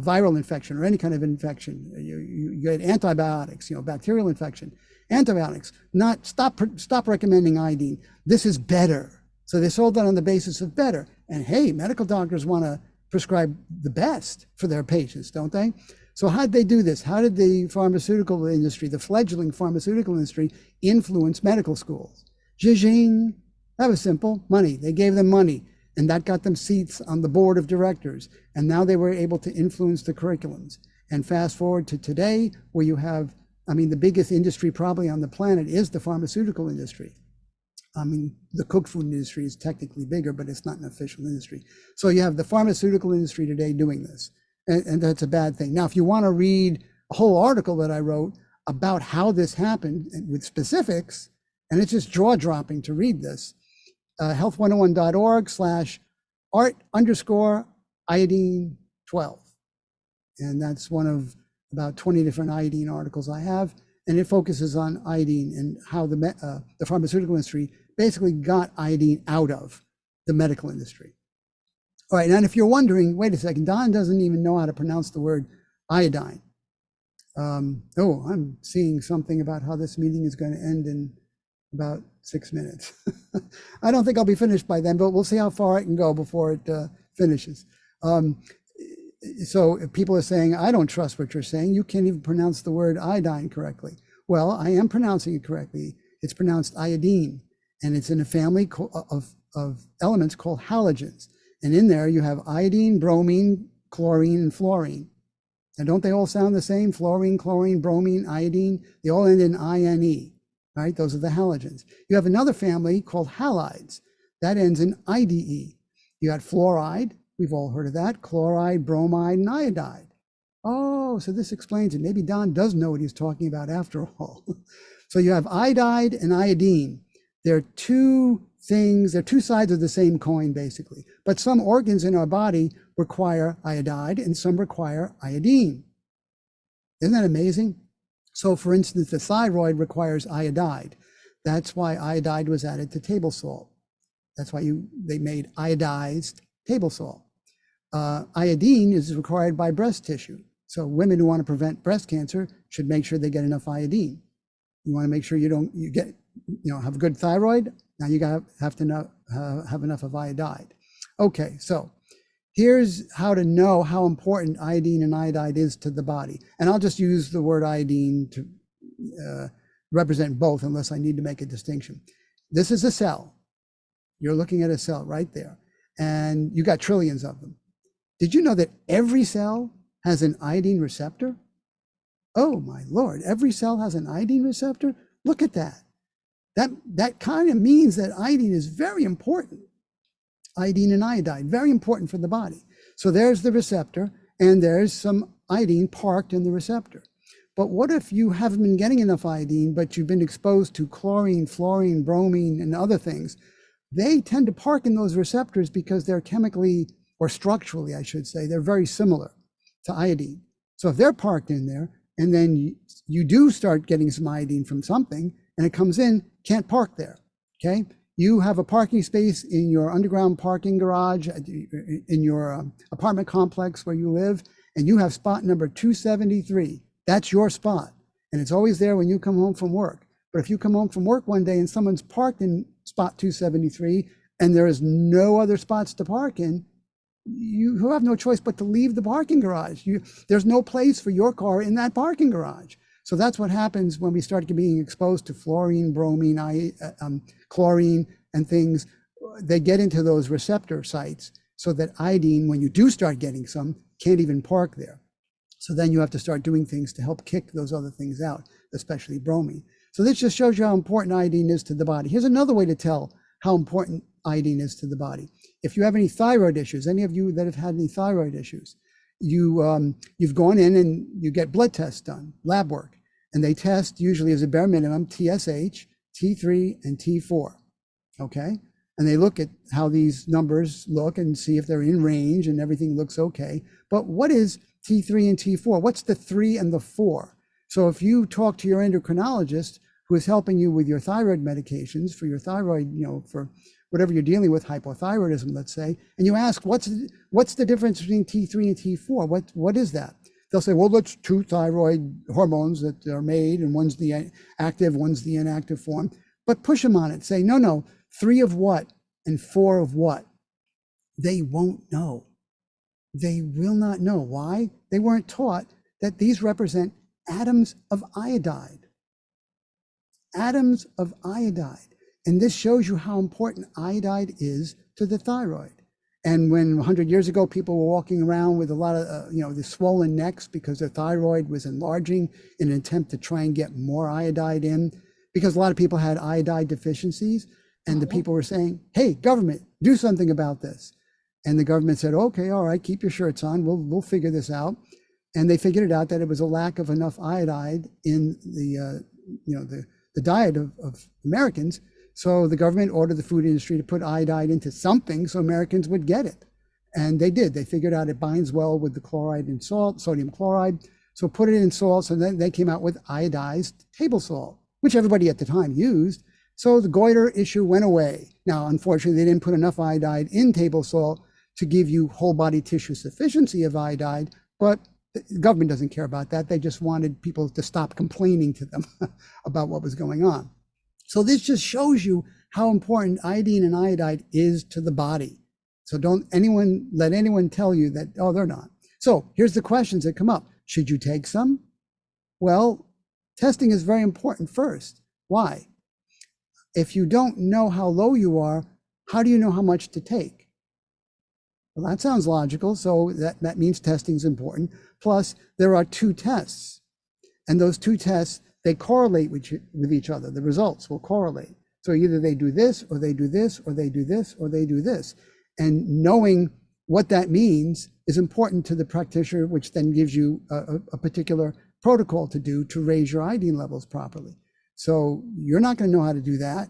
viral infection or any kind of infection. You get antibiotics, bacterial infection, antibiotics. Not stop recommending iodine. This is better. So they sold that on the basis of better. And hey, medical doctors want to prescribe the best for their patients, don't they? So how did they do this? How did the pharmaceutical industry, the fledgling pharmaceutical industry, influence medical schools? Zhing. That was simple. Money. They gave them money, and that got them seats on the board of directors. And now they were able to influence the curriculums. And fast forward to today, where you have, the biggest industry probably on the planet is the pharmaceutical industry. The cooked food industry is technically bigger, but it's not an official industry. So you have the pharmaceutical industry today doing this. And that's a bad thing. Now, if you want to read a whole article that I wrote about how this happened with specifics, and it's just jaw-dropping to read this, health101.org/art_iodine12. And that's one of about 20 different iodine articles I have. And it focuses on iodine and how the pharmaceutical industry basically got iodine out of the medical industry. All right, and if you're wondering, wait a second, Don doesn't even know how to pronounce the word iodine. I'm seeing something about how this meeting is going to end in about 6 minutes. I don't think I'll be finished by then, but we'll see how far I can go before it finishes. So if people are saying, I don't trust what you're saying, you can't even pronounce the word iodine correctly. Well, I am pronouncing it correctly. It's pronounced iodine, and it's in a family of elements called halogens. And in there you have iodine, bromine, chlorine, and fluorine. And don't they all sound the same? Fluorine, chlorine, bromine, iodine, they all end in INE, right? Those are the halogens. You have another family called halides. That ends in IDE. You got fluoride, we've all heard of that, chloride, bromide, and iodide. Oh, so this explains it. Maybe Don does know what he's talking about after all. So you have iodide and iodine. They're two things, they're two sides of the same coin, basically. But some organs in our body require iodide and some require iodine. Isn't that amazing? So for instance, the thyroid requires iodide. That's why iodide was added to table salt. That's why they made iodized table salt. Iodine is required by breast tissue. So women who want to prevent breast cancer should make sure they get enough iodine. You want to make sure you have a good thyroid, Now you have to have enough of iodide. Okay, so here's how to know how important iodine and iodide is to the body. And I'll just use the word iodine to represent both unless I need to make a distinction. This is a cell. You're looking at a cell right there, and you got trillions of them. Did you know that every cell has an iodine receptor? Oh my Lord, every cell has an iodine receptor? Look at that. That kind of means that iodine is very important. Iodine and iodide, very important for the body. So there's the receptor, and there's some iodine parked in the receptor. But what if you haven't been getting enough iodine, but you've been exposed to chlorine, fluorine, bromine, and other things? They tend to park in those receptors because they're chemically, or structurally, I should say, they're very similar to iodine. So if they're parked in there, and then you do start getting some iodine from something, and it comes in, can't park there, okay? You have a parking space in your underground parking garage, in your apartment complex where you live, and you have spot number 273. That's your spot, and it's always there when you come home from work. But if you come home from work one day and someone's parked in spot 273 and there is no other spots to park in, you have no choice but to leave the parking garage. There's no place for your car in that parking garage. So that's what happens when we start being exposed to fluorine, bromine, chlorine, and things. They get into those receptor sites so that iodine, when you do start getting some, can't even park there. So then you have to start doing things to help kick those other things out, especially bromine. So this just shows you how important iodine is to the body. Here's another way to tell how important iodine is to the body. If you have any thyroid issues, any of you that have had any thyroid issues, you've gone in and you get blood tests done, lab work, and they test usually as a bare minimum TSH, T3, and T4, okay? And they look at how these numbers look and see if they're in range and everything looks okay. But what is T3 and T4? What's the 3 and the 4? So if you talk to your endocrinologist who is helping you with your thyroid medications for your thyroid, for whatever you're dealing with, hypothyroidism, let's say, and you ask, what's the difference between T3 and T4? What is that? They'll say, well, that's two thyroid hormones that are made, and one's the active, one's the inactive form. But push them on it. Say, no, 3 of what and 4 of what? They won't know. They will not know. Why? They weren't taught that these represent atoms of iodide. Atoms of iodide. And this shows you how important iodide is to the thyroid. And when 100 years ago, people were walking around with a lot of, the swollen necks because their thyroid was enlarging in an attempt to try and get more iodide in, because a lot of people had iodide deficiencies. And the people were saying, hey, government, do something about this. And the government said, okay, all right, keep your shirts on. We'll figure this out. And they figured it out that it was a lack of enough iodide in the diet of Americans. So the government ordered the food industry to put iodide into something so Americans would get it. And they did. They figured out it binds well with the chloride in salt, sodium chloride. So put it in salt. So then they came out with iodized table salt, which everybody at the time used. So the goiter issue went away. Now, unfortunately, they didn't put enough iodide in table salt to give you whole body tissue sufficiency of iodide, but the government doesn't care about that. They just wanted people to stop complaining to them about what was going on. So this just shows you how important iodine and iodide is to the body. So don't let anyone tell you that, oh, they're not. So here's the questions that come up. Should you take some? Well, testing is very important first. Why? If you don't know how low you are, how do you know how much to take? Well, that sounds logical. So that means testing is important. Plus, there are 2 tests. And those 2 tests, they correlate with each other. The results will correlate. So either they do this, or they do this, or they do this, or they do this. And knowing what that means is important to the practitioner, which then gives you a particular protocol to do to raise your iodine levels properly. So you're not going to know how to do that.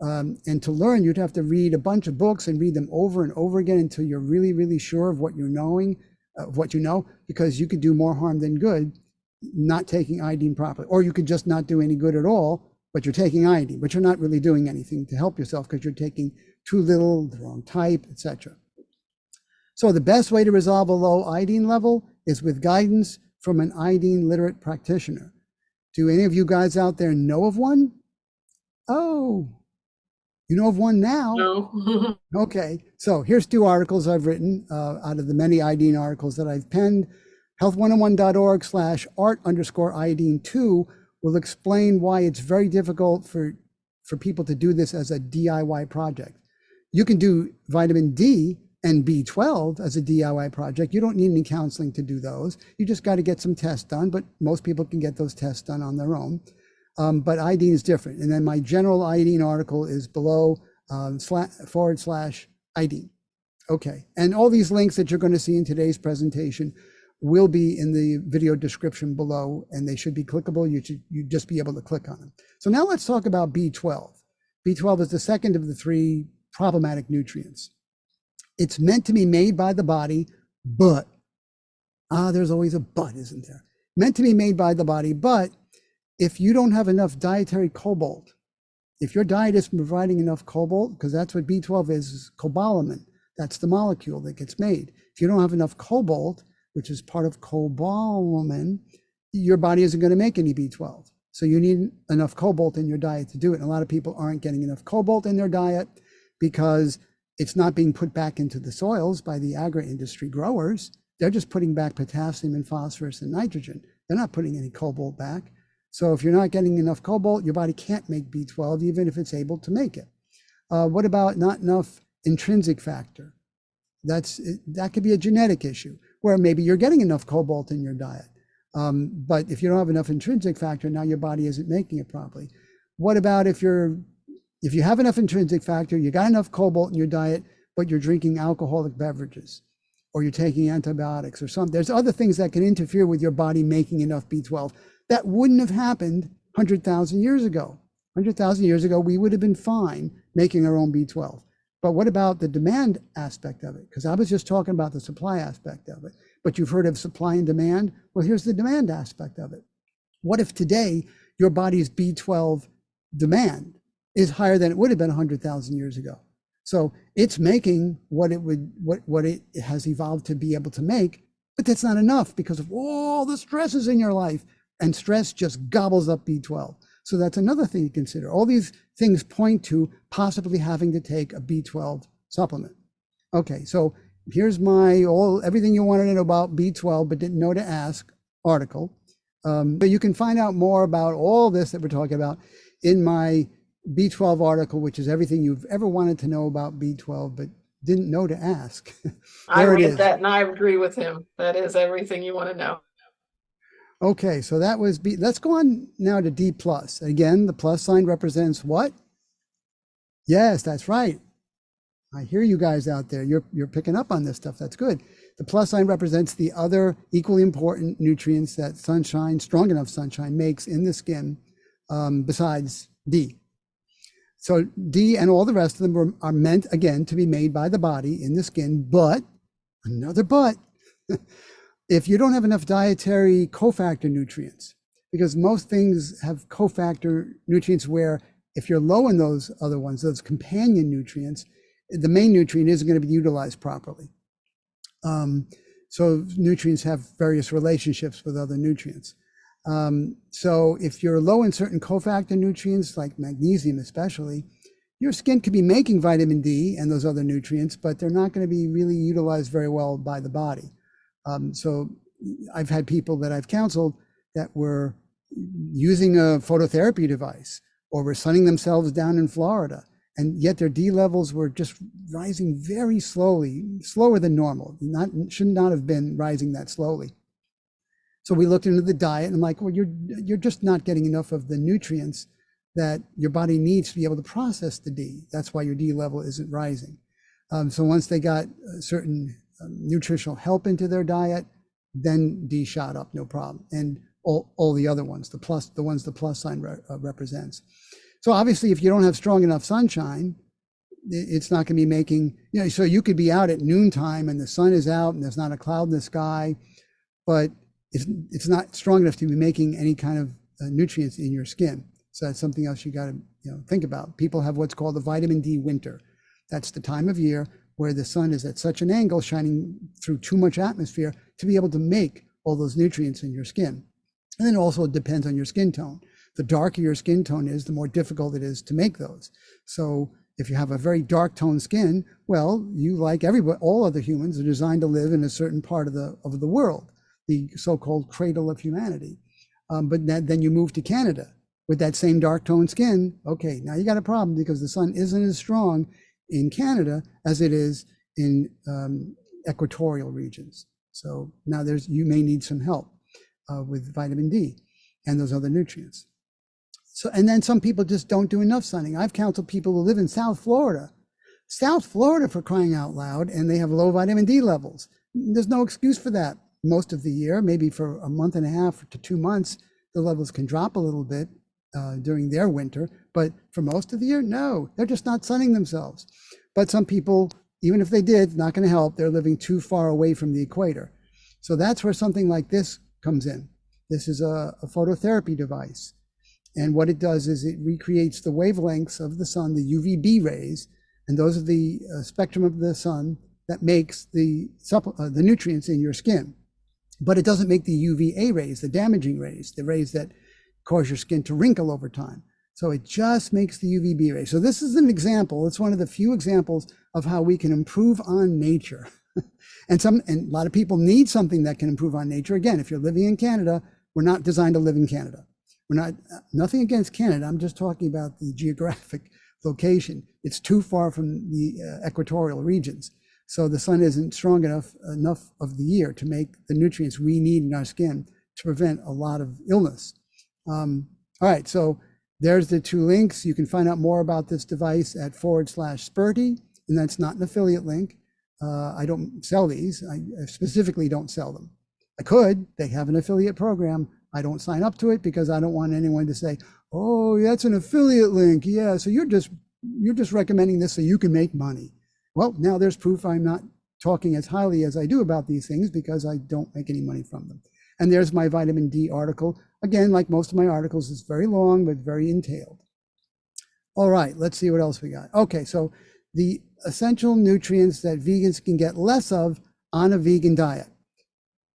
And to learn, you'd have to read a bunch of books and read them over and over again until you're really, really sure of what you're knowing, what you know, because you could do more harm than good not taking iodine properly. Or you could just not do any good at all, but you're taking iodine, but you're not really doing anything to help yourself because you're taking too little, the wrong type, etc. So the best way to resolve a low iodine level is with guidance from an iodine literate practitioner. Do any of you guys out there know of one? Oh, You know of one now?
No.
Okay, so here's two articles I've written out of the many iodine articles that I've penned. health101.org/art_iodine2 will explain why it's very difficult for people to do this as a DIY project. You can do vitamin D and B12 as a DIY project. You don't need any counseling to do those. You just got to get some tests done, but most people can get those tests done on their own. But iodine is different. And then my general iodine article is below /iodine. Okay, and all these links that you're going to see in today's presentation will be in the video description below, and they should be clickable. You just be able to click on them. So now let's talk about B12. B12 is the second of the three problematic nutrients. It's meant to be made by the body, but, there's always a but, isn't there? Meant to be made by the body, but if you don't have enough dietary cobalt, if your diet isn't providing enough cobalt, because that's what B12 is cobalamin, that's the molecule that gets made. If you don't have enough cobalt, which is part of cobalamin, your body isn't going to make any B12. So you need enough cobalt in your diet to do it. And a lot of people aren't getting enough cobalt in their diet because it's not being put back into the soils by the agri-industry growers. They're just putting back potassium and phosphorus and nitrogen. They're not putting any cobalt back. So if you're not getting enough cobalt, your body can't make B12, even if it's able to make it. What about not enough intrinsic factor? That could be a genetic issue, where maybe you're getting enough cobalt in your diet. But if you don't have enough intrinsic factor, now your body isn't making it properly. What about if you have enough intrinsic factor, you got enough cobalt in your diet, but you're drinking alcoholic beverages, or you're taking antibiotics or something? There's other things that can interfere with your body making enough B12. That wouldn't have happened 100,000 years ago. 100,000 years ago, we would have been fine making our own B12. But what about the demand aspect of it? Because I was just talking about the supply aspect of it. But you've heard of supply and demand. Well, here's the demand aspect of it. What if today your body's B12 demand is higher than it would have been 100,000 years ago? So it's making what it has evolved to be able to make, but that's not enough because of all the stresses in your life. And stress just gobbles up B12. So that's another thing to consider. All these things point to possibly having to take a B12 supplement. Okay, so here's my everything you wanted to know about B12 but didn't know to ask article. But you can find out more about all this that we're talking about in my B12 article, which is everything you've ever wanted to know about B12 but didn't know to ask.
I read that and I agree with him. That is everything you want to know.
Okay, so that was B. Let's go on now to D+. Again, the plus sign represents what? Yes, that's right. I hear you guys out there. You're picking up on this stuff. That's good. The plus sign represents the other equally important nutrients that sunshine, strong enough sunshine, makes in the skin, besides D. So D and all the rest of them are meant, again, to be made by the body in the skin, but, another but, if you don't have enough dietary cofactor nutrients, because most things have cofactor nutrients where if you're low in those other ones, those companion nutrients, the main nutrient isn't going to be utilized properly. So nutrients have various relationships with other nutrients. So if you're low in certain cofactor nutrients, like magnesium especially, your skin could be making vitamin D and those other nutrients, but they're not going to be really utilized very well by the body. So I've had people that I've counseled that were using a phototherapy device or were sunning themselves down in Florida, and yet their D levels were just rising very slowly, slower than normal. Should not have been rising that slowly. So we looked into the diet, and I'm like, well, you're just not getting enough of the nutrients that your body needs to be able to process the D. That's why your D level isn't rising. So once they got certain nutritional help into their diet, then D shot up, no problem. And all the other ones, the ones the plus sign represents. So obviously, if you don't have strong enough sunshine, it's not going to be making, so you could be out at noontime and the sun is out and there's not a cloud in the sky, but it's not strong enough to be making any kind of nutrients in your skin. So that's something else you got to think about. People have what's called the vitamin D winter. That's the time of year where the sun is at such an angle, shining through too much atmosphere to be able to make all those nutrients in your skin. And then also it depends on your skin tone. The darker your skin tone is, the more difficult it is to make those. So If you have a very dark toned skin, well, you, like everybody, all other humans, are designed to live in a certain part of the world, the so-called cradle of humanity. But then you move to Canada with that same dark toned skin. Okay, now you got a problem because the sun isn't as strong in Canada as it is in equatorial regions. So now you may need some help with vitamin D and those other nutrients. So, and then some people just don't do enough sunning. I've counseled people who live in South Florida, for crying out loud, and they have low vitamin D levels. There's no excuse for that. Most of the year, maybe for a month and a half to 2 months, the levels can drop a little bit during their winter, but for most of the year, no, they're just not sunning themselves. But some people, even if they did, not going to help. They're living too far away from the equator. So that's where something like this comes in. This is a phototherapy device. And what it does is it recreates the wavelengths of the sun, the UVB rays, and those are the spectrum of the sun that makes the nutrients in your skin. But it doesn't make the UVA rays, the damaging rays, the rays that cause your skin to wrinkle over time. So it just makes the UVB rays. So this is an example. It's one of the few examples of how we can improve on nature. and a lot of people need something that can improve on nature. Again, if you're living in Canada, we're not designed to live in Canada. We're not, nothing against Canada. I'm just talking about the geographic location. It's too far from the equatorial regions. So the sun isn't strong enough of the year to make the nutrients we need in our skin to prevent a lot of illness. All right, so there's the 2 links. You can find out more about this device at /Sperti, and that's not an affiliate link. I don't sell these. I specifically don't sell them. I could. They have an affiliate program. I don't sign up to it because I don't want anyone to say, oh, that's an affiliate link. Yeah, so you're just recommending this so you can make money. Well, now there's proof I'm not talking as highly as I do about these things because I don't make any money from them. And there's my vitamin D article. Again, like most of my articles, it's very long, but very entailed. All right, let's see what else we got. Okay, so the essential nutrients that vegans can get less of on a vegan diet.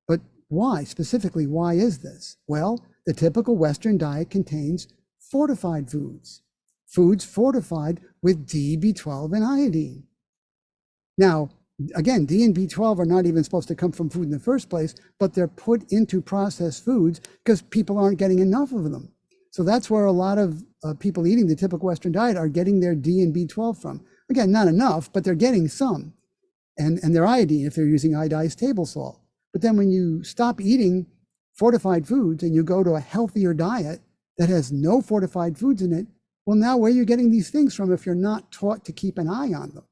But why? Specifically, why is this? Well, the typical Western diet contains fortified foods fortified with D, B12, and iodine. Now, again, D and B12 are not even supposed to come from food in the first place, but they're put into processed foods because people aren't getting enough of them. So that's where a lot of people eating the typical Western diet are getting their D and B12 from. Again, not enough, but they're getting some. And their iodine if they're using iodized table salt. But then when you stop eating fortified foods and you go to a healthier diet that has no fortified foods in it, well, now where are you getting these things from if you're not taught to keep an eye on them?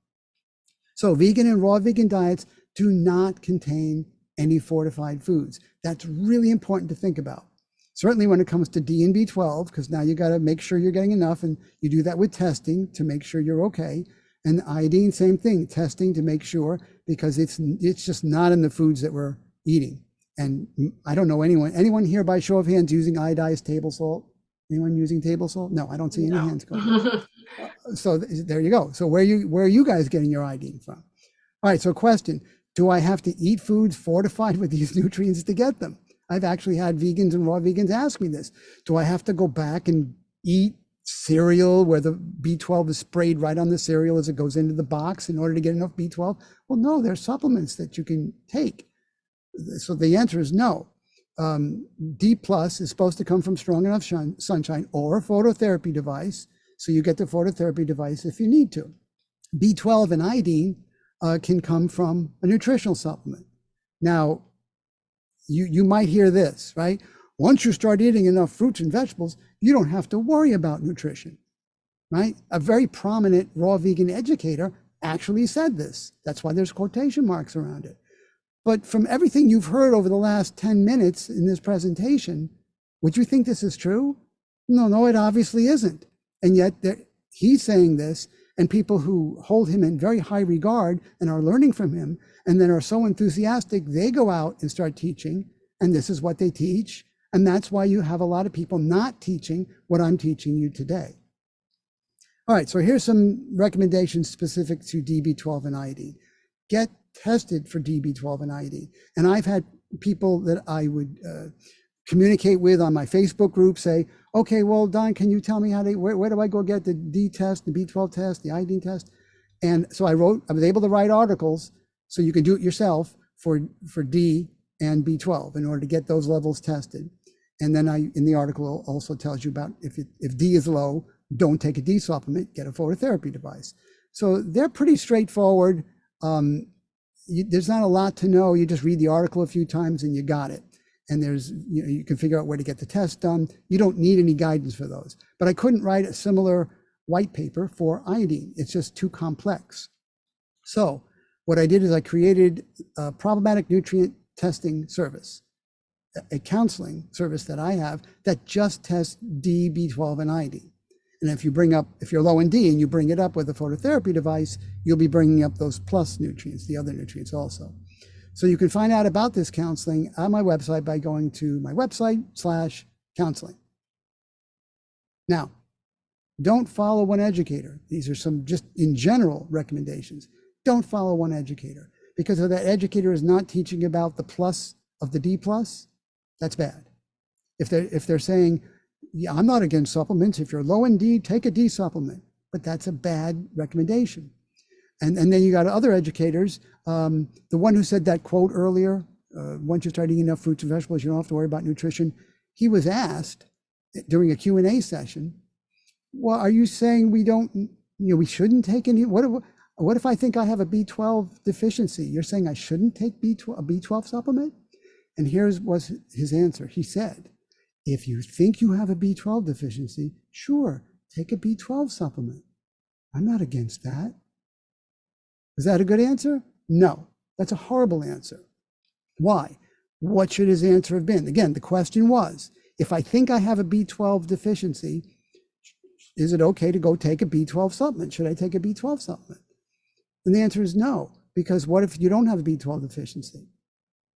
So vegan and raw vegan diets do not contain any fortified foods. That's really important to think about. Certainly when it comes to D and B12, because now you got to make sure you're getting enough, and you do that with testing to make sure you're okay. And iodine, same thing, testing to make sure, because it's just not in the foods that we're eating. And I don't know anyone here by show of hands using iodized table salt? Anyone using table salt? No, I don't see any hands going up. So there you go. So where are you guys getting your iodine from? All right, so question, do I have to eat foods fortified with these nutrients to get them? I've actually had vegans and raw vegans ask me this. Do I have to go back and eat cereal where the B12 is sprayed right on the cereal as it goes into the box in order to get enough B12? Well, no, there's supplements that you can take. So the answer is no. D plus is supposed to come from strong enough sunshine or a phototherapy device. So you get the phototherapy device if you need to. B12 and iodine can come from a nutritional supplement. Now, you might hear this, right? Once you start eating enough fruits and vegetables, you don't have to worry about nutrition, right? A very prominent raw vegan educator actually said this. That's why there's quotation marks around it. But from everything you've heard over the last 10 minutes in this presentation, would you think this is true? No, it obviously isn't. And yet he's saying this, and people who hold him in very high regard and are learning from him and then are so enthusiastic, they go out and start teaching, and this is what they teach. And that's why you have a lot of people not teaching what I'm teaching you today. All right, so here's some recommendations specific to DB12 and iodine. Get tested for DB12 and iodine. And I've had people that I would communicate with on my Facebook group, say, okay, well, Don, can you tell me where do I go get the D test, the B12 test, the iodine test? And so I was able to write articles so you can do it yourself for D and B12 in order to get those levels tested. And then in the article also tells you about if D is low, don't take a D supplement, get a phototherapy device. So they're pretty straightforward. There's not a lot to know. You just read the article a few times and you got it. And you can figure out where to get the test done. You don't need any guidance for those. But I couldn't write a similar white paper for iodine. It's just too complex. So what I did is I created a problematic nutrient testing service, a counseling service that I have that just tests D, B12, and iodine. And if you're low in D and you bring it up with a phototherapy device, you'll be bringing up those plus nutrients, the other nutrients also. So you can find out about this counseling on my website by going to my website /counseling. Now, don't follow one educator. These are some just in general recommendations. Don't follow one educator, because if that educator is not teaching about the plus of the D plus, that's bad. If they're saying, yeah, I'm not against supplements. If you're low in D, take a D supplement, but that's a bad recommendation. And then you got other educators. The one who said that quote earlier, once you start eating enough fruits and vegetables, you don't have to worry about nutrition. He was asked during a Q&A session, well, are you saying we shouldn't take any, what if I think I have a B12 deficiency? You're saying I shouldn't take a B12 supplement? And was his answer. He said, if you think you have a B12 deficiency, sure, take a B12 supplement. I'm not against that. Is that a good answer? No, that's a horrible answer. Why? What should his answer have been? Again, the question was, if I think I have a B12 deficiency, is it okay to go take a B12 supplement? Should I take a B12 supplement? And the answer is no, because what if you don't have a B12 deficiency?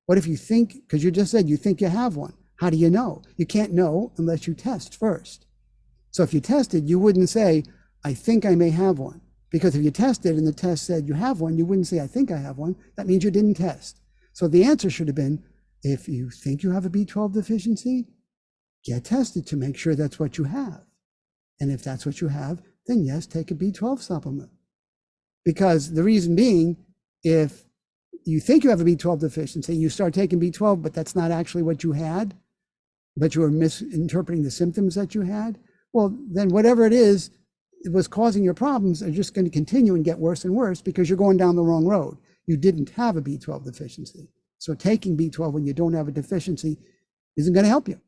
What if you think, because you just said you think you have one? How do you know? You can't know unless you test first. So if you tested, you wouldn't say, I think I may have one. Because if you tested and the test said you have one, you wouldn't say, I think I have one. That means you didn't test. So the answer should have been, if you think you have a B12 deficiency, get tested to make sure that's what you have. And if that's what you have, then yes, take a B12 supplement. Because the reason being, if you think you have a B12 deficiency, you start taking B12, but that's not actually what you had, but you were misinterpreting the symptoms that you had, well, then whatever it was causing your problems are just going to continue and get worse and worse because you're going down the wrong road. You didn't have a B12 deficiency. So taking B12 when you don't have a deficiency isn't going to help you.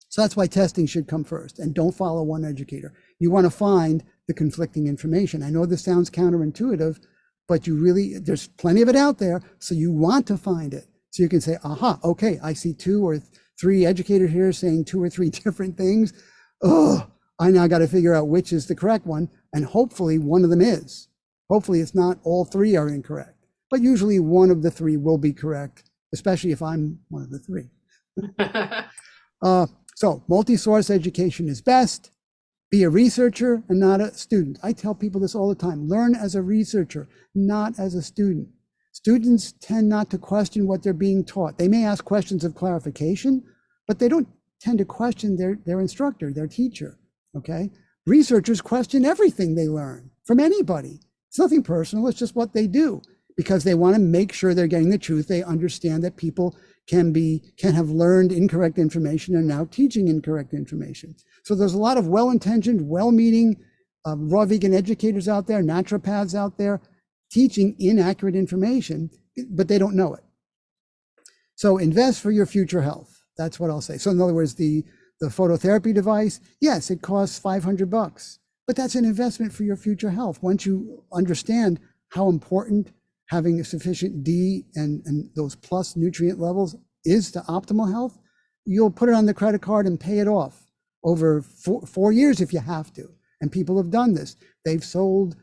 So that's why testing should come first, and don't follow one educator. You want to find the conflicting information. I know this sounds counterintuitive, but there's plenty of it out there. So you want to find it. So you can say, aha, okay, I see 2 or 3 educators here saying 2 or 3 different things. Oh, I now got to figure out which is the correct one. And hopefully one of them is. Hopefully it's not all 3 are incorrect, but usually one of the 3 will be correct, especially if I'm one of the 3. So multi-source education is best. Be a researcher and not a student. I tell people this all the time. Learn as a researcher, not as a student. Students tend not to question what they're being taught. They may ask questions of clarification, but they don't tend to question their instructor, their teacher, okay? Researchers question everything they learn from anybody. It's nothing personal, it's just what they do because they want to make sure they're getting the truth. They understand that people can have learned incorrect information and now teaching incorrect information. So there's a lot of well-intentioned, well-meaning raw vegan educators out there, naturopaths out there, teaching inaccurate information, but they don't know it. So invest for your future health. That's what I'll say. So in other words, the phototherapy device, yes, it costs $500, but that's an investment for your future health. Once you understand how important having a sufficient D and those plus nutrient levels is to optimal health, you'll put it on the credit card and pay it off over 4 years if you have to. And people have done this. They've sold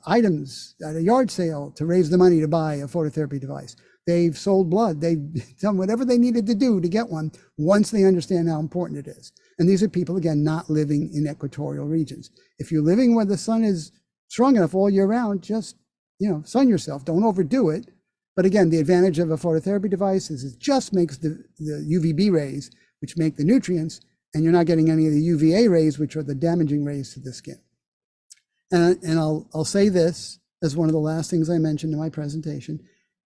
items at a yard sale to raise the money to buy a phototherapy device. They've sold blood. They've done whatever they needed to do to get one once they understand how important it is. And these are people, again, not living in equatorial regions. If you're living where the sun is strong enough all year round, just sun yourself. Don't overdo it. But again, the advantage of a phototherapy device is it just makes the UVB rays, which make the nutrients, and you're not getting any of the UVA rays, which are the damaging rays to the skin. And I'll say this as one of the last things I mentioned in my presentation.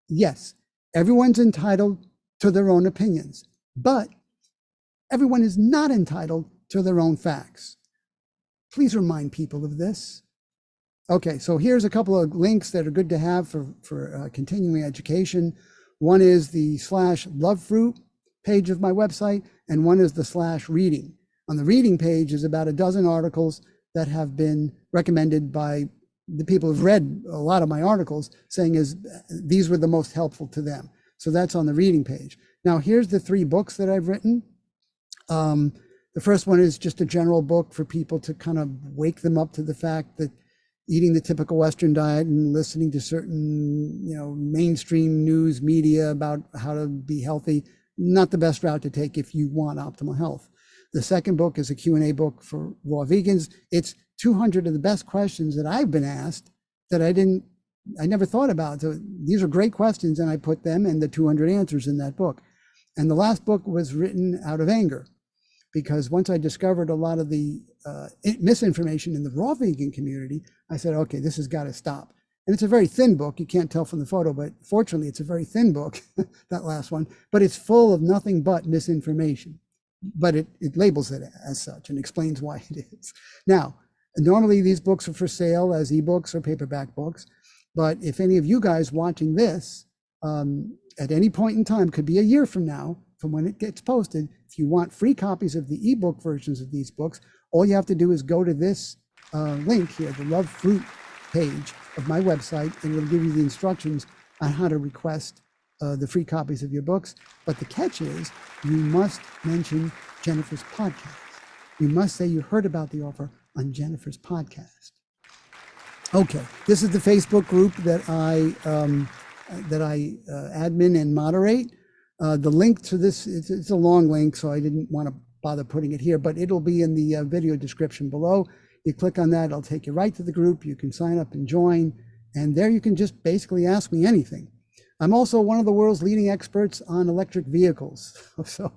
Yes, everyone's entitled to their own opinions, but everyone is not entitled to their own facts. Please remind people of this. Okay, so here's a couple of links that are good to have for continuing education. One is the /lovefruit page of my website, and one is the /reading. On the reading page is about a dozen articles that have been recommended by the people who've read a lot of my articles, saying these were the most helpful to them. So that's on the reading page. Now, here's the 3 books that I've written. The first one is just a general book for people to kind of wake them up to the fact that eating the typical Western diet and listening to certain, mainstream news media about how to be healthy, not the best route to take if you want optimal health. The second book is a Q&A book for raw vegans. It's 200 of the best questions that I've been asked that I never thought about. So these are great questions, and I put them and the 200 answers in that book. And the last book was written out of anger, because once I discovered a lot of the misinformation in the raw vegan community, I said, okay, this has got to stop. And it's a very thin book. You can't tell from the photo, but fortunately, it's a very thin book, that last one, but it's full of nothing but misinformation. But it labels it as such and explains why it is. Now, normally these books are for sale as ebooks or paperback books, but if any of you guys watching this at any point in time, could be a year from now, from when it gets posted, if you want free copies of the ebook versions of these books, all you have to do is go to this link here, the Love Fruit page of my website, and it'll give you the instructions on how to request the free copies of your books. But the catch is, you must mention Jennifer's podcast. You must say you heard about the offer on Jennifer's podcast. Okay, this is the Facebook group that I admin and moderate. The link to this, it's a long link, so I didn't want to bother putting it here, but it'll be in the video description below. You click on that, it'll take you right to the group. You can sign up and join, and there you can just basically ask me anything. I'm also one of the world's leading experts on electric vehicles. So,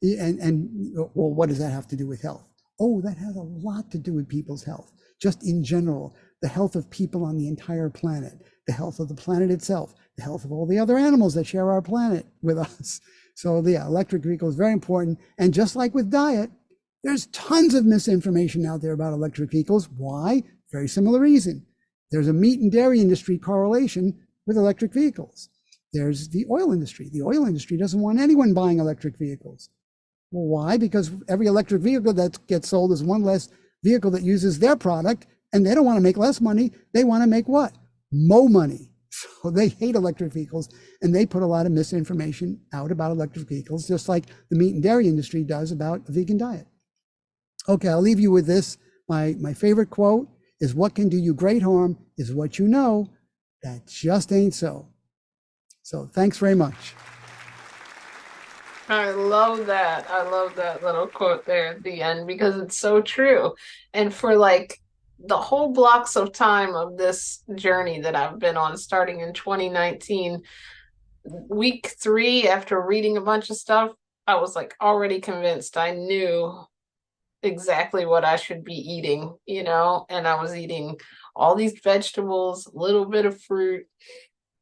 well, what does that have to do with health? Oh, that has a lot to do with people's health, just in general, the health of people on the entire planet, the health of the planet itself, the health of all the other animals that share our planet with us. So yeah, electric vehicle is very important. And just like with diet, there's tons of misinformation out there about electric vehicles. Why? Very similar reason. There's a meat and dairy industry correlation with electric vehicles. There's the oil industry. The oil industry doesn't want anyone buying electric vehicles. Well, why? Because every electric vehicle that gets sold is one less vehicle that uses their product, and they don't want to make less money. They want to make what? More money. So they hate electric vehicles, and they put a lot of misinformation out about electric vehicles, just like the meat and dairy industry does about a vegan diet. Okay, I'll leave you with this. My favorite quote is, what can do you great harm is what you know. That just ain't so. So thanks very much.
I love that. I love that little quote there at the end, because it's so true. And for like the whole blocks of time of this journey that I've been on, starting in 2019, week 3, after reading a bunch of stuff, I was like already convinced. I knew exactly what I should be eating, and I was eating all these vegetables, a little bit of fruit,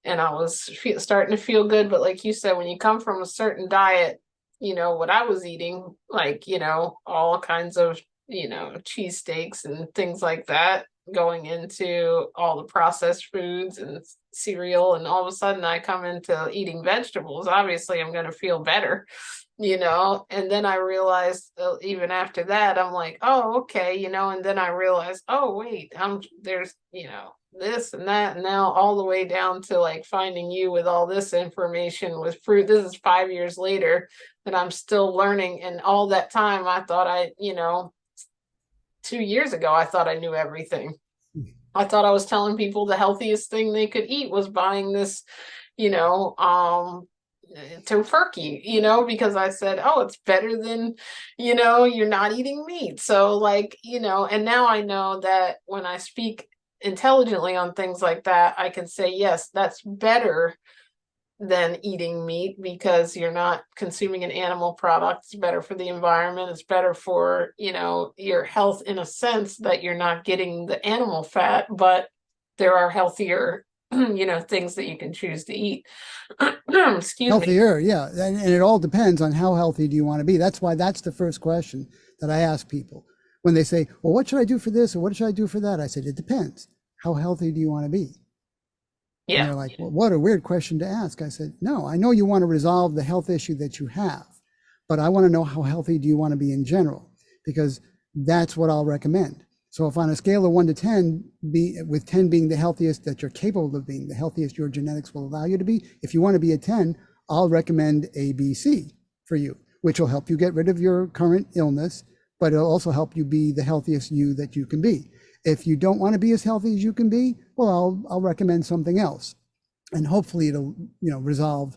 and I was starting to feel good. But like you said, when you come from a certain diet, what I was eating, like, all kinds of, cheesesteaks and things like that, going into all the processed foods and cereal. And all of a sudden I come into eating vegetables. Obviously, I'm going to feel better, and then I realized, even after that, I'm like, oh, okay, and then I realized, oh, wait, there's, this and that, and now all the way down to like finding you with all this information with fruit. This is 5 years later that I'm still learning. And all that time I thought 2 years ago, I thought I knew everything. I thought I was telling people the healthiest thing they could eat was buying this, tofurkey, because I said, oh, it's better than, you're not eating meat. So like, and now I know that when I speak intelligently on things like that, I can say, yes, that's better than eating meat because you're not consuming an animal product. It's better for the environment. It's better for, your health in a sense that you're not getting the animal fat, but there are healthier, things that you can choose to eat. Excuse me.
Healthier, yeah. And it all depends on how healthy do you want to be. That's why that's the first question that I ask people when they say, well, what should I do for this or what should I do for that? I said, it depends. How healthy do you want to be? And
Yeah.
they're like, well, what a weird question to ask. I said, no, I know you want to resolve the health issue that you have, but I want to know how healthy do you want to be in general, because that's what I'll recommend. So if on a scale of 1 to 10, with 10 being the healthiest that you're capable of being, the healthiest your genetics will allow you to be, if you want to be a 10, I'll recommend ABC for you, which will help you get rid of your current illness, but it'll also help you be the healthiest you that you can be. If you don't want to be as healthy as you can be, well, I'll recommend something else, and hopefully it'll resolve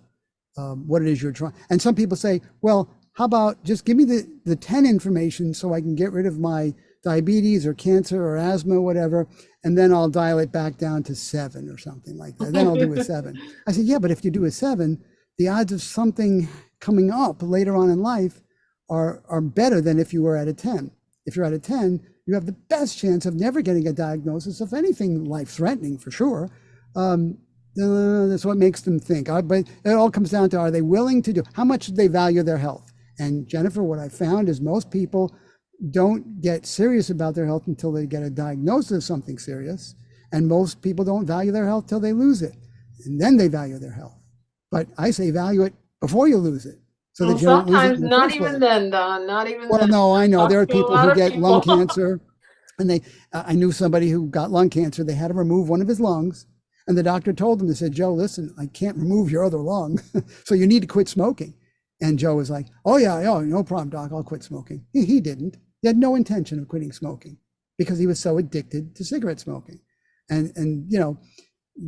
what it is you're trying. And some people say, well, how about just give me the 10 information so I can get rid of my diabetes or cancer or asthma or whatever, and then I'll dial it back down to 7 or something like that. Then I'll do a 7. I said, yeah, but if you do a 7, the odds of something coming up later on in life are better than if you were at a 10. If you're at a 10, you have the best chance of never getting a diagnosis of anything life-threatening, for sure. That's what makes them think. But it all comes down to, are they willing to do, how much do they value their health? And Jennifer, what I found is most people don't get serious about their health until they get a diagnosis of something serious. And most people don't value their health till they lose it. And then they value their health. But I say value it before you lose it, so that you don't lose it
Sometimes
in the
not
first
even
place.
then, Don, not even
Well,
then.
no, I know
Talk
there are
to a
people
lot
who
of
get lung
people.
cancer, and I knew somebody who got lung cancer. They had to remove one of his lungs, and the doctor told him, they said, Joe, listen, I can't remove your other lung, so you need to quit smoking. And Joe was like, oh yeah, oh, no problem, doc, I'll quit smoking. He didn't. He had no intention of quitting smoking because he was so addicted to cigarette smoking. And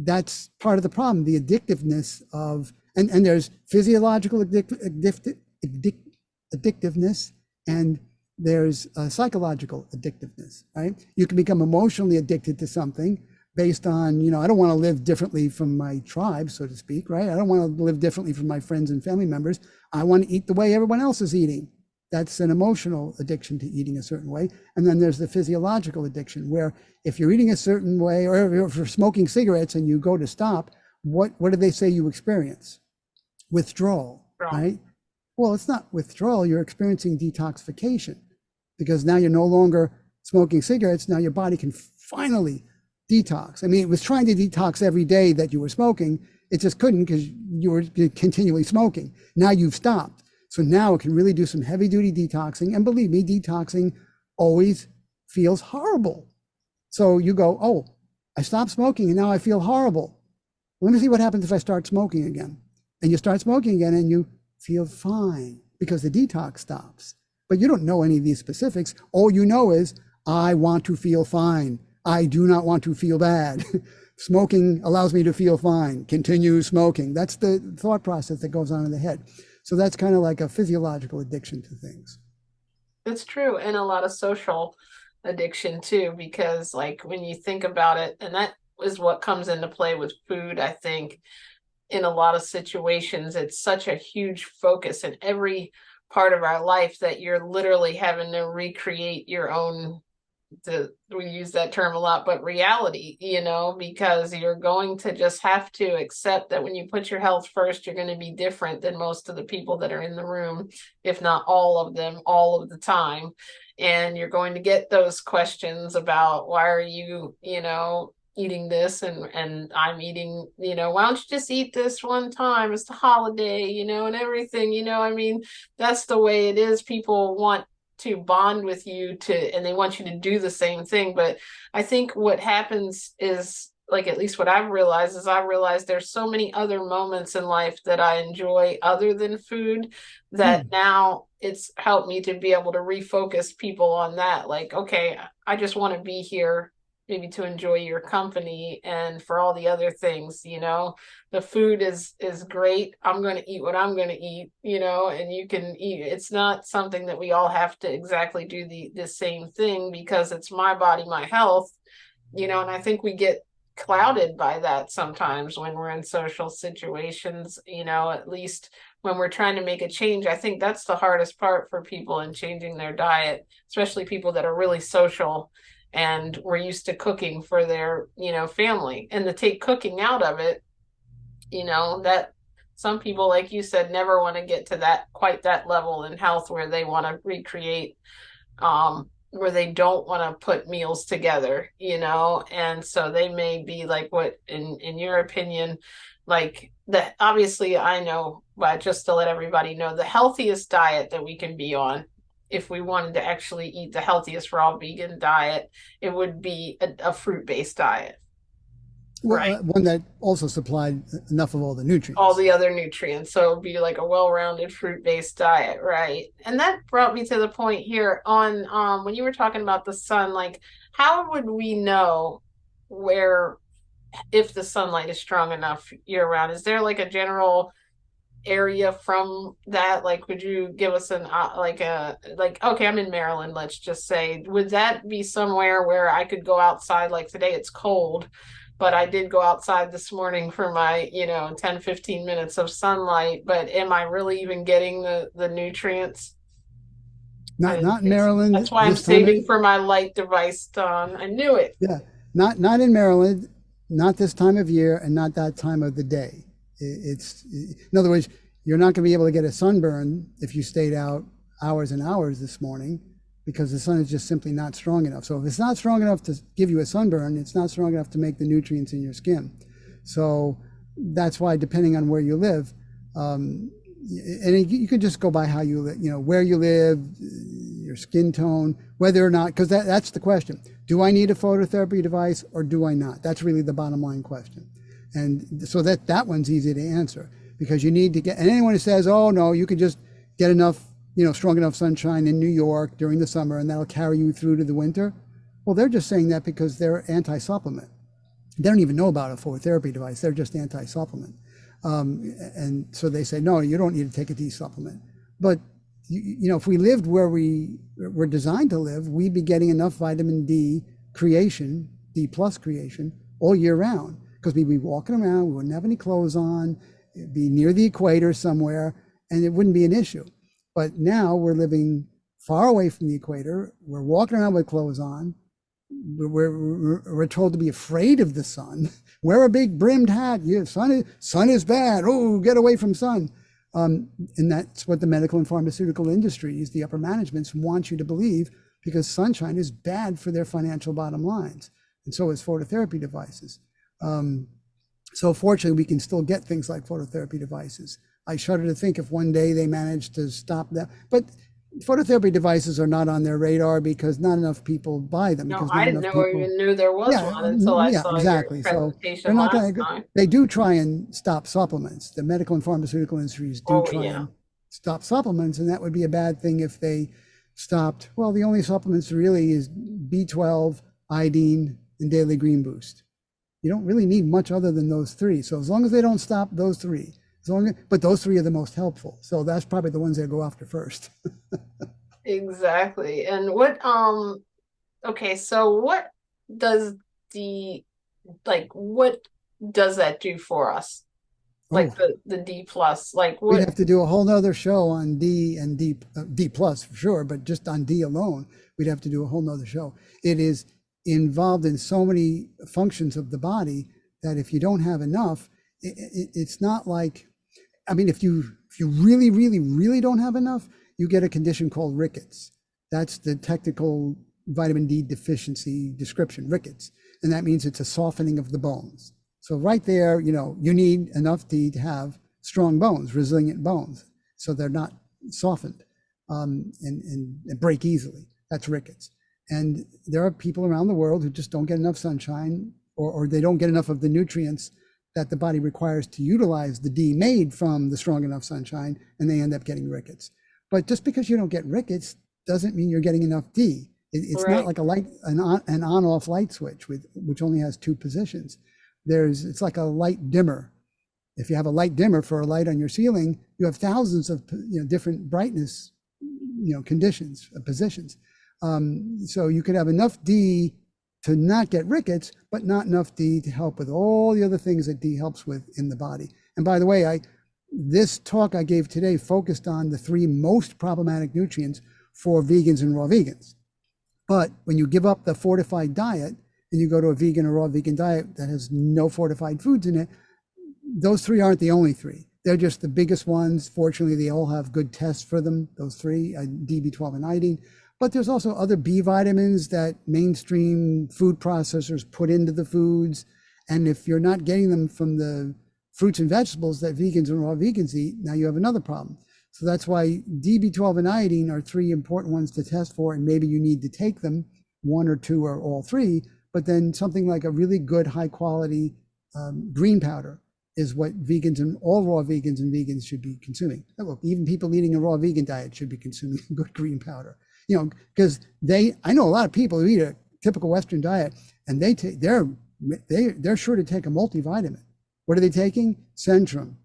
that's part of the problem, the addictiveness of, and there's physiological addictiveness, and there's psychological addictiveness, right? You can become emotionally addicted to something based on, I don't want to live differently from my tribe, so to speak, right? I don't want to live differently from my friends and family members. I want to eat the way everyone else is eating. That's an emotional addiction to eating a certain way. And then there's the physiological addiction, where if you're eating a certain way, or if you're smoking cigarettes and you go to stop, what do they say you experience? Withdrawal,
Wrong.
right? Well, it's not withdrawal. You're experiencing detoxification, because now you're no longer smoking cigarettes. Now your body can finally detox. I mean, it was trying to detox every day that you were smoking. It just couldn't because you were continually smoking. Now you've stopped. So now it can really do some heavy duty detoxing. And believe me, detoxing always feels horrible. So you go, oh, I stopped smoking and now I feel horrible. Let me see what happens if I start smoking again. And you start smoking again and you feel fine because the detox stops. But you don't know any of these specifics. All you know is, I want to feel fine. I do not want to feel bad. Smoking allows me to feel fine. Continue smoking. That's the thought process that goes on in the head. So that's kind of like a physiological addiction to things.
It's true. And a lot of social addiction too, because like when you think about it, and that is what comes into play with food, I think, in a lot of situations, it's such a huge focus in every part of our life that you're literally having to recreate your own, we use that term a lot, but reality, because you're going to just have to accept that when you put your health first, you're going to be different than most of the people that are in the room, if not all of them, all of the time. And you're going to get those questions about, why are you, eating this, and I'm eating, why don't you just eat this one time? It's the holiday, and everything, I mean, that's the way it is. People want to bond with you and they want you to do the same thing. But I think what happens is, like, at least what I've realized is, I realized there's so many other moments in life that I enjoy other than food, that
Hmm.
now it's helped me to be able to refocus people on that. Like, okay, I just want to be here maybe to enjoy your company, and for all the other things, the food is great. I'm going to eat what I'm going to eat, and you can eat. It's not something that we all have to exactly do the same thing, because it's my body, my health, and I think we get clouded by that sometimes when we're in social situations, at least when we're trying to make a change. I think that's the hardest part for people in changing their diet, especially people that are really social and were used to cooking for their, family. And to take cooking out of it, that some people, like you said, never want to get to that quite that level in health where they want to recreate, where they don't want to put meals together, and so they may be like, what in your opinion, like, the obviously I know, but just to let everybody know, the healthiest diet that we can be on, if we wanted to actually eat the healthiest raw vegan diet, it would be a fruit-based diet, right?
One that also supplied enough of all the
All
nutrients.
the other nutrients. So it'd be like a well-rounded fruit-based diet, right? And that brought me to the point here on, when you were talking about the sun, like, how would we know where, if the sunlight is strong enough year round? Is there like a general area from that? Like, would you give us an like, okay, I'm in Maryland, let's just say, would that be somewhere where I could go outside? Like today it's cold, but I did go outside this morning for my, 10-15 minutes of sunlight, but am I really even getting the nutrients? I
Not
didn't
not in
think so.
Maryland
That's why I'm
this time of
saving for my light device, Don. I knew it.
yeah, not in Maryland, not this time of year, and not that time of the day. It's in other words, you're not going to be able to get a sunburn if you stayed out hours and hours this morning because the sun is just simply not strong enough. So if it's not strong enough to give you a sunburn, it's not strong enough to make the nutrients in your skin. So that's why, depending on where you live, and you could just go by how you live, where you live, your skin tone, whether or not, because that's the question. Do I need a phototherapy device or do I not? That's really the bottom line question. And so that one's easy to answer, because you need to get, and anyone who says, oh no, you could just get enough, strong enough sunshine in New York during the summer and that'll carry you through to the winter. Well, they're just saying that because they're anti-supplement. They don't even know about a phototherapy device. They're just anti-supplement. And so they say, no, you don't need to take a D supplement. But, if we lived where we were designed to live, we'd be getting enough vitamin D creation, D plus creation, all year round, because we'd be walking around, we wouldn't have any clothes on, it'd be near the equator somewhere, and it wouldn't be an issue. But now we're living far away from the equator, we're walking around with clothes on, we're told to be afraid of the sun. Wear a big brimmed hat. Sun is bad. Oh, get away from sun. And that's what the medical and pharmaceutical industries, the upper managements, want you to believe, because sunshine is bad for their financial bottom lines. And so is phototherapy devices. So fortunately, we can still get things like phototherapy devices. I shudder to think if one day they managed to stop that. But phototherapy devices are not on their radar because not enough people buy them.
No,
Because
I
not
didn't
enough
know
people.
even knew there was
Yeah,
one until I
yeah,
saw your
exactly. So they're
presentation
not
last
going to.
time.
They do try and stop supplements. The medical and pharmaceutical industries do
Oh
try
yeah.
and stop supplements, and that would be a bad thing if they stopped. Well, the only supplements really is B12, iodine, and daily green boost. You don't really need much other than those three. So as long as they don't stop those three, but those three are the most helpful. So that's probably the ones they go after first.
Exactly. And okay, so does the what does that do for us? Like
Oh,
the D plus, like
we'd
what?
have to do a whole nother show on D and D plus for sure, but just on D alone, we'd have to do a whole nother show. It is involved in so many functions of the body that if you don't have enough, it's not like, I mean, if you really, really, really don't have enough, you get a condition called rickets. That's the technical vitamin D deficiency description, rickets. And that means it's a softening of the bones. So right there, you need enough D to have strong bones, resilient bones, so they're not softened, and break easily. That's rickets. And there are people around the world who just don't get enough sunshine, or they don't get enough of the nutrients that the body requires to utilize the D made from the strong enough sunshine, and they end up getting rickets. But just because you don't get rickets doesn't mean you're getting enough D. It's not
Right.
like an on-off light switch which only has two positions. It's like a light dimmer. If you have a light dimmer for a light on your ceiling, you have thousands of different brightness conditions, positions. So you could have enough D to not get rickets, but not enough D to help with all the other things that D helps with in the body. And by the way, this talk I gave today focused on the 3 most problematic nutrients for vegans and raw vegans. But when you give up the fortified diet and you go to a vegan or raw vegan diet that has no fortified foods in it, those 3 aren't the only 3. They're just the biggest ones. Fortunately, they all have good tests for them, those 3, D, B12, and iodine. But there's also other B vitamins that mainstream food processors put into the foods. And if you're not getting them from the fruits and vegetables that vegans and raw vegans eat, now you have another problem. So that's why D, B12, and iodine are 3 important ones to test for, and maybe you need to take them, 1 or 2 or all 3. But then something like a really good high quality green powder is what vegans and all raw vegans and vegans should be consuming. Look, even people eating a raw vegan diet should be consuming good green powder. You know, because I know a lot of people who eat a typical Western diet, and they're sure to take a multivitamin. What are they taking? Centrum,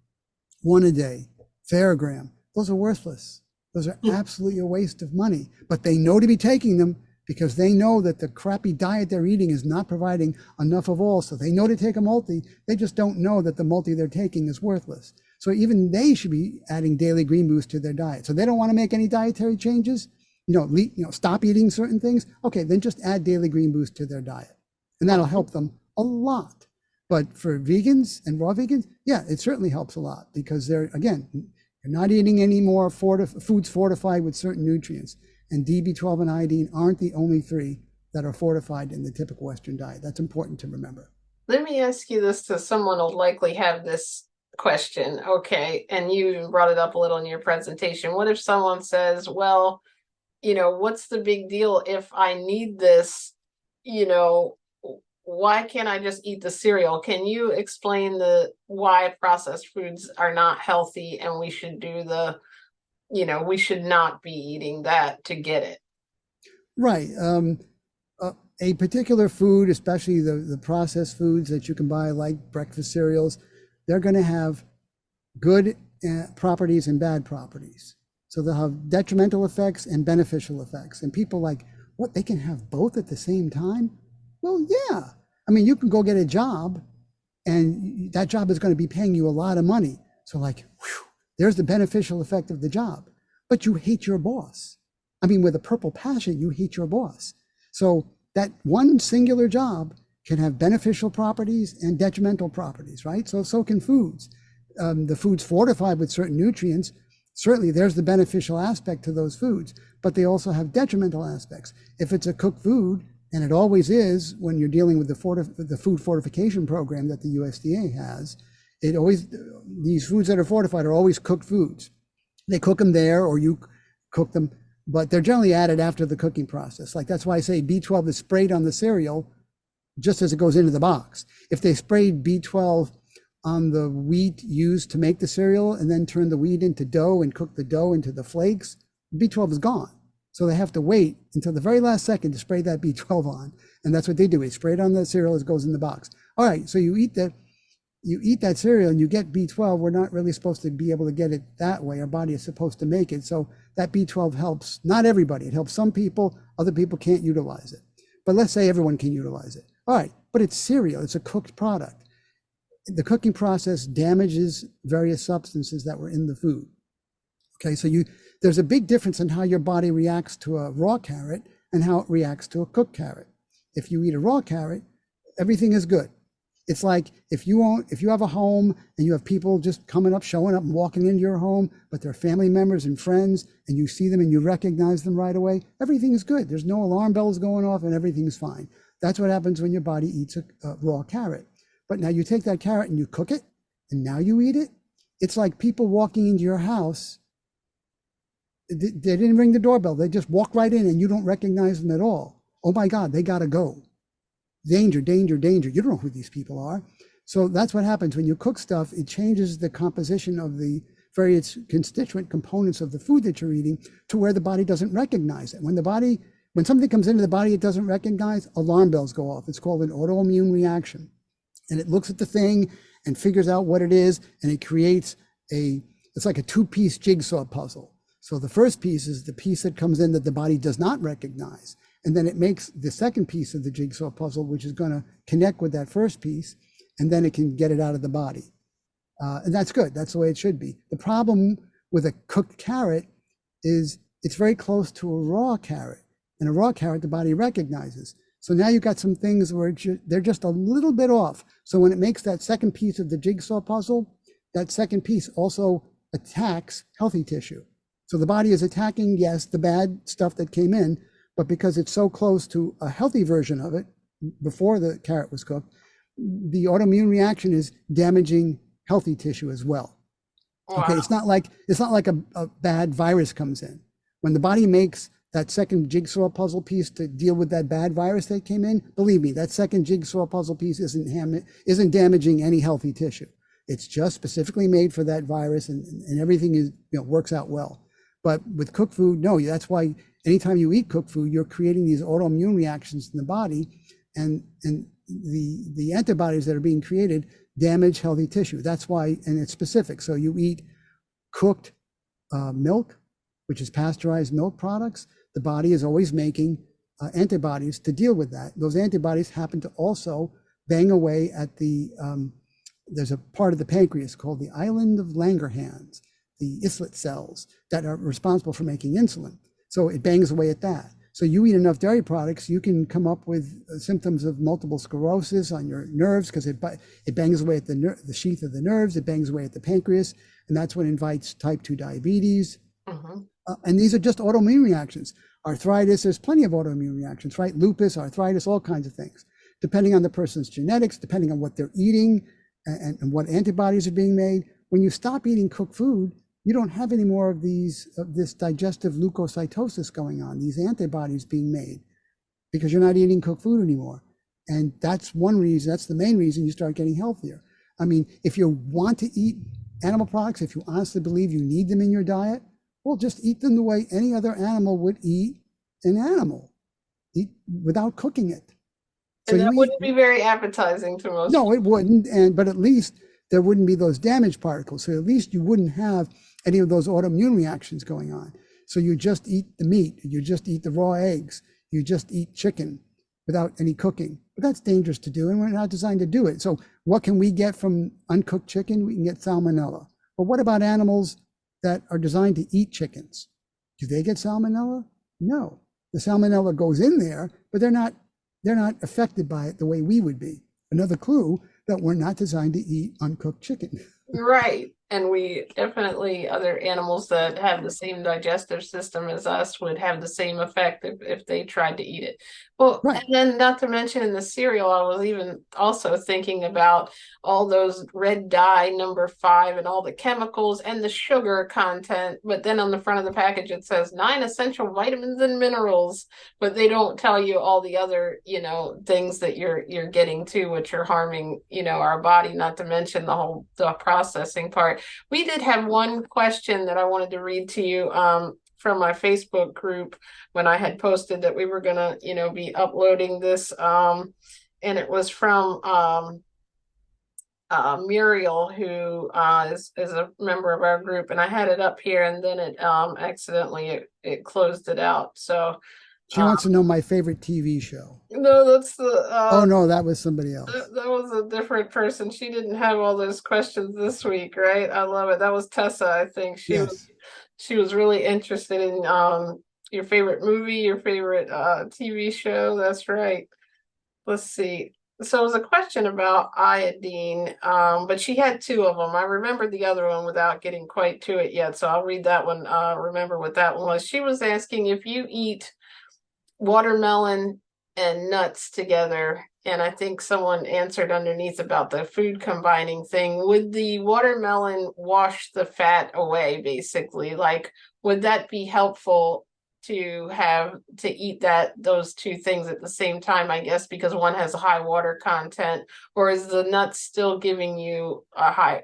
1 a day, Theragram. Those are worthless. Those are absolutely a waste of money. But they know to be taking them because they know that the crappy diet they're eating is not providing enough of all. So they know to take a multi. They just don't know that the multi they're taking is worthless. So even they should be adding daily green boost to their diet. So they don't want to make any dietary changes. Stop eating certain things. Okay, then just add daily green boost to their diet, and that'll help them a lot. But for vegans and raw vegans, yeah, it certainly helps a lot because you're not eating any more foods fortified with certain nutrients. And D, B12, and iodine aren't the only 3 that are fortified in the typical Western diet. That's important to remember.
Let me ask you this, because someone will likely have this question. Okay, and you brought it up a little in your presentation. What if someone says, well, what's the big deal if I need this? Why can't I just eat the cereal? Can you explain why processed foods are not healthy and we should we should not be eating that to get it?
Right. A particular food, especially the processed foods that you can buy, like breakfast cereals, they're going to have good properties and bad properties. So they'll have detrimental effects and beneficial effects. And people like, what, they can have both at the same time? Well, yeah. I mean, you can go get a job and that job is going to be paying you a lot of money. So like, whew, there's the beneficial effect of the job, but you hate your boss. I mean, with a purple passion, you hate your boss. So that one singular job can have beneficial properties and detrimental properties, right? So can foods. The foods fortified with certain nutrients, certainly there's the beneficial aspect to those foods, but they also have detrimental aspects. If it's a cooked food, and it always is when you're dealing with the food fortification program that the USDA has, these foods that are fortified are always cooked foods. They cook them there or you cook them, but they're generally added after the cooking process. Like that's why I say B12 is sprayed on the cereal just as it goes into the box. If they sprayed B12 on the wheat used to make the cereal and then turn the wheat into dough and cook the dough into the flakes, B12 is gone. So they have to wait until the very last second to spray that B12 on. And that's what they do. They spray it on the cereal as it goes in the box. All right, so you eat that cereal and you get B12. We're not really supposed to be able to get it that way. Our body is supposed to make it. So that B12 helps, not everybody. It helps some people, other people can't utilize it. But let's say everyone can utilize it. All right, but it's cereal, it's a cooked product. The cooking process damages various substances that were in the food. Okay, so there's a big difference in how your body reacts to a raw carrot and how it reacts to a cooked carrot. If you eat a raw carrot, everything is good. It's like if you have a home and you have people just showing up and walking into your home, but they're family members and friends, and you see them and you recognize them right away, everything is good. There's no alarm bells going off and everything's fine. That's what happens when your body eats a raw carrot. But now you take that carrot and you cook it, and now you eat it. It's like people walking into your house. They didn't ring the doorbell. They just walk right in and you don't recognize them at all. Oh my God, they gotta go. Danger, danger, danger. You don't know who these people are. So that's what happens when you cook stuff. It changes the composition of the various constituent components of the food that you're eating to where the body doesn't recognize it. When something comes into the body it doesn't recognize, alarm bells go off. It's called an autoimmune reaction. And it looks at the thing and figures out what it is, and it creates it's like a 2-piece jigsaw puzzle. So the first piece is the piece that comes in that the body does not recognize. and then it makes the second piece of the jigsaw puzzle, which is going to connect with that first piece, and then it can get it out of the body. And that's good. That's the way it should be. The problem with a cooked carrot is it's very close to a raw carrot, and a raw carrot the body recognizes. So now you've got some things where they're just a little bit off. So when it makes that second piece of the jigsaw puzzle, that second piece also attacks healthy tissue. So the body is attacking, yes, the bad stuff that came in, but because it's so close to a healthy version of it before the carrot was cooked, the autoimmune reaction is damaging healthy tissue as well. Wow. Okay, it's not like a bad virus comes in. When the body makes that second jigsaw puzzle piece to deal with that bad virus that came in, believe me, that second jigsaw puzzle piece isn't damaging any healthy tissue. It's just specifically made for that virus, and everything is, works out well. But with cooked food, no, that's why anytime you eat cooked food, you're creating these autoimmune reactions in the body, and the antibodies that are being created damage healthy tissue. That's why, and it's specific. So you eat cooked milk, which is pasteurized milk products, the body is always making antibodies to deal with that. Those antibodies happen to also bang away at there's a part of the pancreas called the island of Langerhans, the islet cells that are responsible for making insulin. So it bangs away at that. So you eat enough dairy products, you can come up with symptoms of multiple sclerosis on your nerves because it bangs away at the sheath of the nerves, it bangs away at the pancreas, and that's what invites type 2 diabetes. And these are just autoimmune reactions. Arthritis, there's plenty of autoimmune reactions, right? Lupus, arthritis, all kinds of things. Depending on the person's genetics, depending on what they're eating and what antibodies are being made. When you stop eating cooked food, you don't have any more of this digestive leukocytosis going on, these antibodies being made, because you're not eating cooked food anymore. And that's one reason, that's the main reason you start getting healthier. I mean, if you want to eat animal products, if you honestly believe you need them in your diet, well, just eat them the way any other animal would eat an animal, eat without cooking it.
And that wouldn't be very appetizing to most people.
No, it wouldn't, but at least there wouldn't be those damaged particles. So at least you wouldn't have any of those autoimmune reactions going on. So you just eat the meat, you just eat the raw eggs, you just eat chicken without any cooking. But that's dangerous to do, and we're not designed to do it. So what can we get from uncooked chicken? We can get salmonella. But what about animals that are designed to eat chickens? Do they get salmonella? No. The salmonella goes in there, but they're not affected by it the way we would be. Another clue that we're not designed to eat uncooked chicken.
Right. And we definitely, other animals that have the same digestive system as us would have the same effect if they tried to eat it. Well, right. And then not to mention in the cereal, I was even also thinking about all those red dye number 5 and all the chemicals and the sugar content. But then on the front of the package, it says 9 essential vitamins and minerals, but they don't tell you all the other, things that you're getting to, which are harming, our body, not to mention the processing part. We did have one question that I wanted to read to you from my Facebook group when I had posted that we were going to, be uploading this. And it was from Muriel, who is a member of our group. And I had it up here, and then it accidentally it closed it out. So
she wants to know my favorite TV show.
No, that's the...
oh, no, that was somebody else.
That was a different person. She didn't have all those questions this week, right? I love it. That was Tessa, I think. She was really interested in your favorite movie, your favorite TV show. That's right. Let's see. So it was a question about iodine, but she had 2 of them. I remember the other one without getting quite to it yet, so I'll read that one. Remember what that one was. She was asking if you eat watermelon and nuts together, and I think someone answered underneath about the food combining thing. Would the watermelon wash the fat away, basically? Like, would that be helpful to eat those 2 things at the same time, I guess, because one has a high water content? Or is the nuts still giving you a high,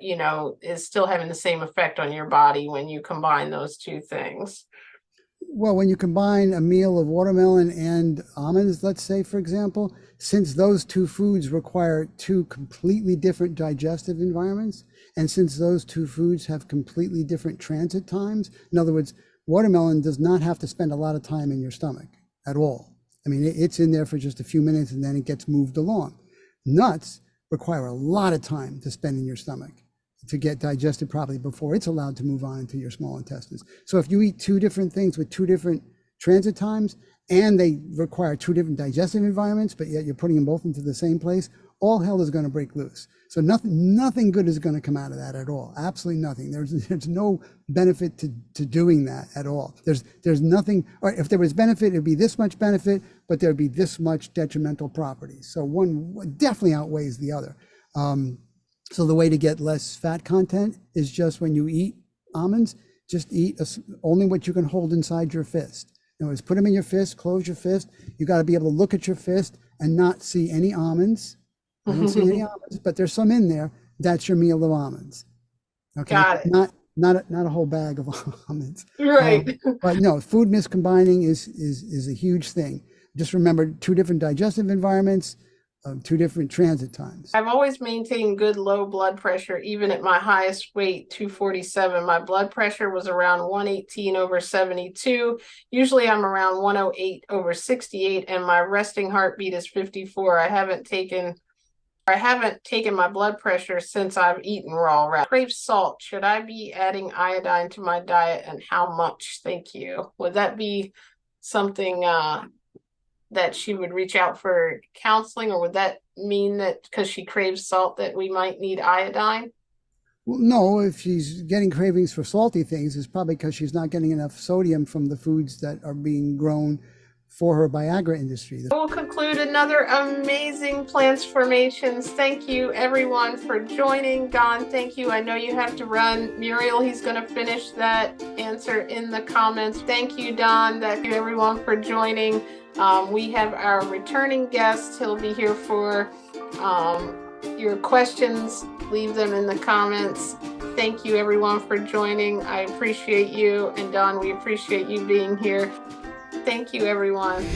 is still having the same effect on your body when you combine those 2 things?
Well, when you combine a meal of watermelon and almonds, let's say, for example, since those 2 foods require 2 completely different digestive environments, and since those 2 foods have completely different transit times, in other words, watermelon does not have to spend a lot of time in your stomach at all. I mean, it's in there for just a few minutes and then it gets moved along. Nuts require a lot of time to spend in your stomach to get digested properly before it's allowed to move on into your small intestines. So if you eat two different things with two different transit times and they require two different digestive environments, but yet you're putting them both into the same place, all hell is going to break loose. So nothing good is going to come out of that at all. Absolutely nothing. There's no benefit to doing that at all. There's nothing, or if there was benefit, it'd be this much benefit, but there'd be this much detrimental properties. So one definitely outweighs the other. So the way to get less fat content is just when you eat almonds, just eat only what you can hold inside your fist. In other words, put them in your fist, close your fist. You got to be able to look at your fist and not see any almonds. I don't see any almonds, but there's some in there. That's your meal of almonds. Okay,
Got it.
Not a whole bag of almonds.
Right.
But no, food miscombining is a huge thing. Just remember, two different digestive environments, two different transit times.
I've always maintained good low blood pressure, even at my highest weight, 247. My blood pressure was around 118 over 72. Usually I'm around 108 over 68, and my resting heartbeat is 54. I haven't taken my blood pressure since I've eaten raw rat. Crave salt. Should I be adding iodine to my diet, and how much? Thank you. Would that be something that she would reach out for counseling, or would that mean that because she craves salt that we might need iodine?
Well, no, if she's getting cravings for salty things, it's probably because she's not getting enough sodium from the foods that are being grown for her by agri industry.
We'll conclude another amazing Plants4mations. Thank you everyone for joining. Don, thank you. I know you have to run. Muriel, he's going to finish that answer in the comments. Thank you, Don. Thank you everyone for joining. We have our returning guest. He'll be here for your questions. Leave them in the comments. Thank you everyone for joining. I appreciate you. And Don, we appreciate you being here. Thank you, everyone.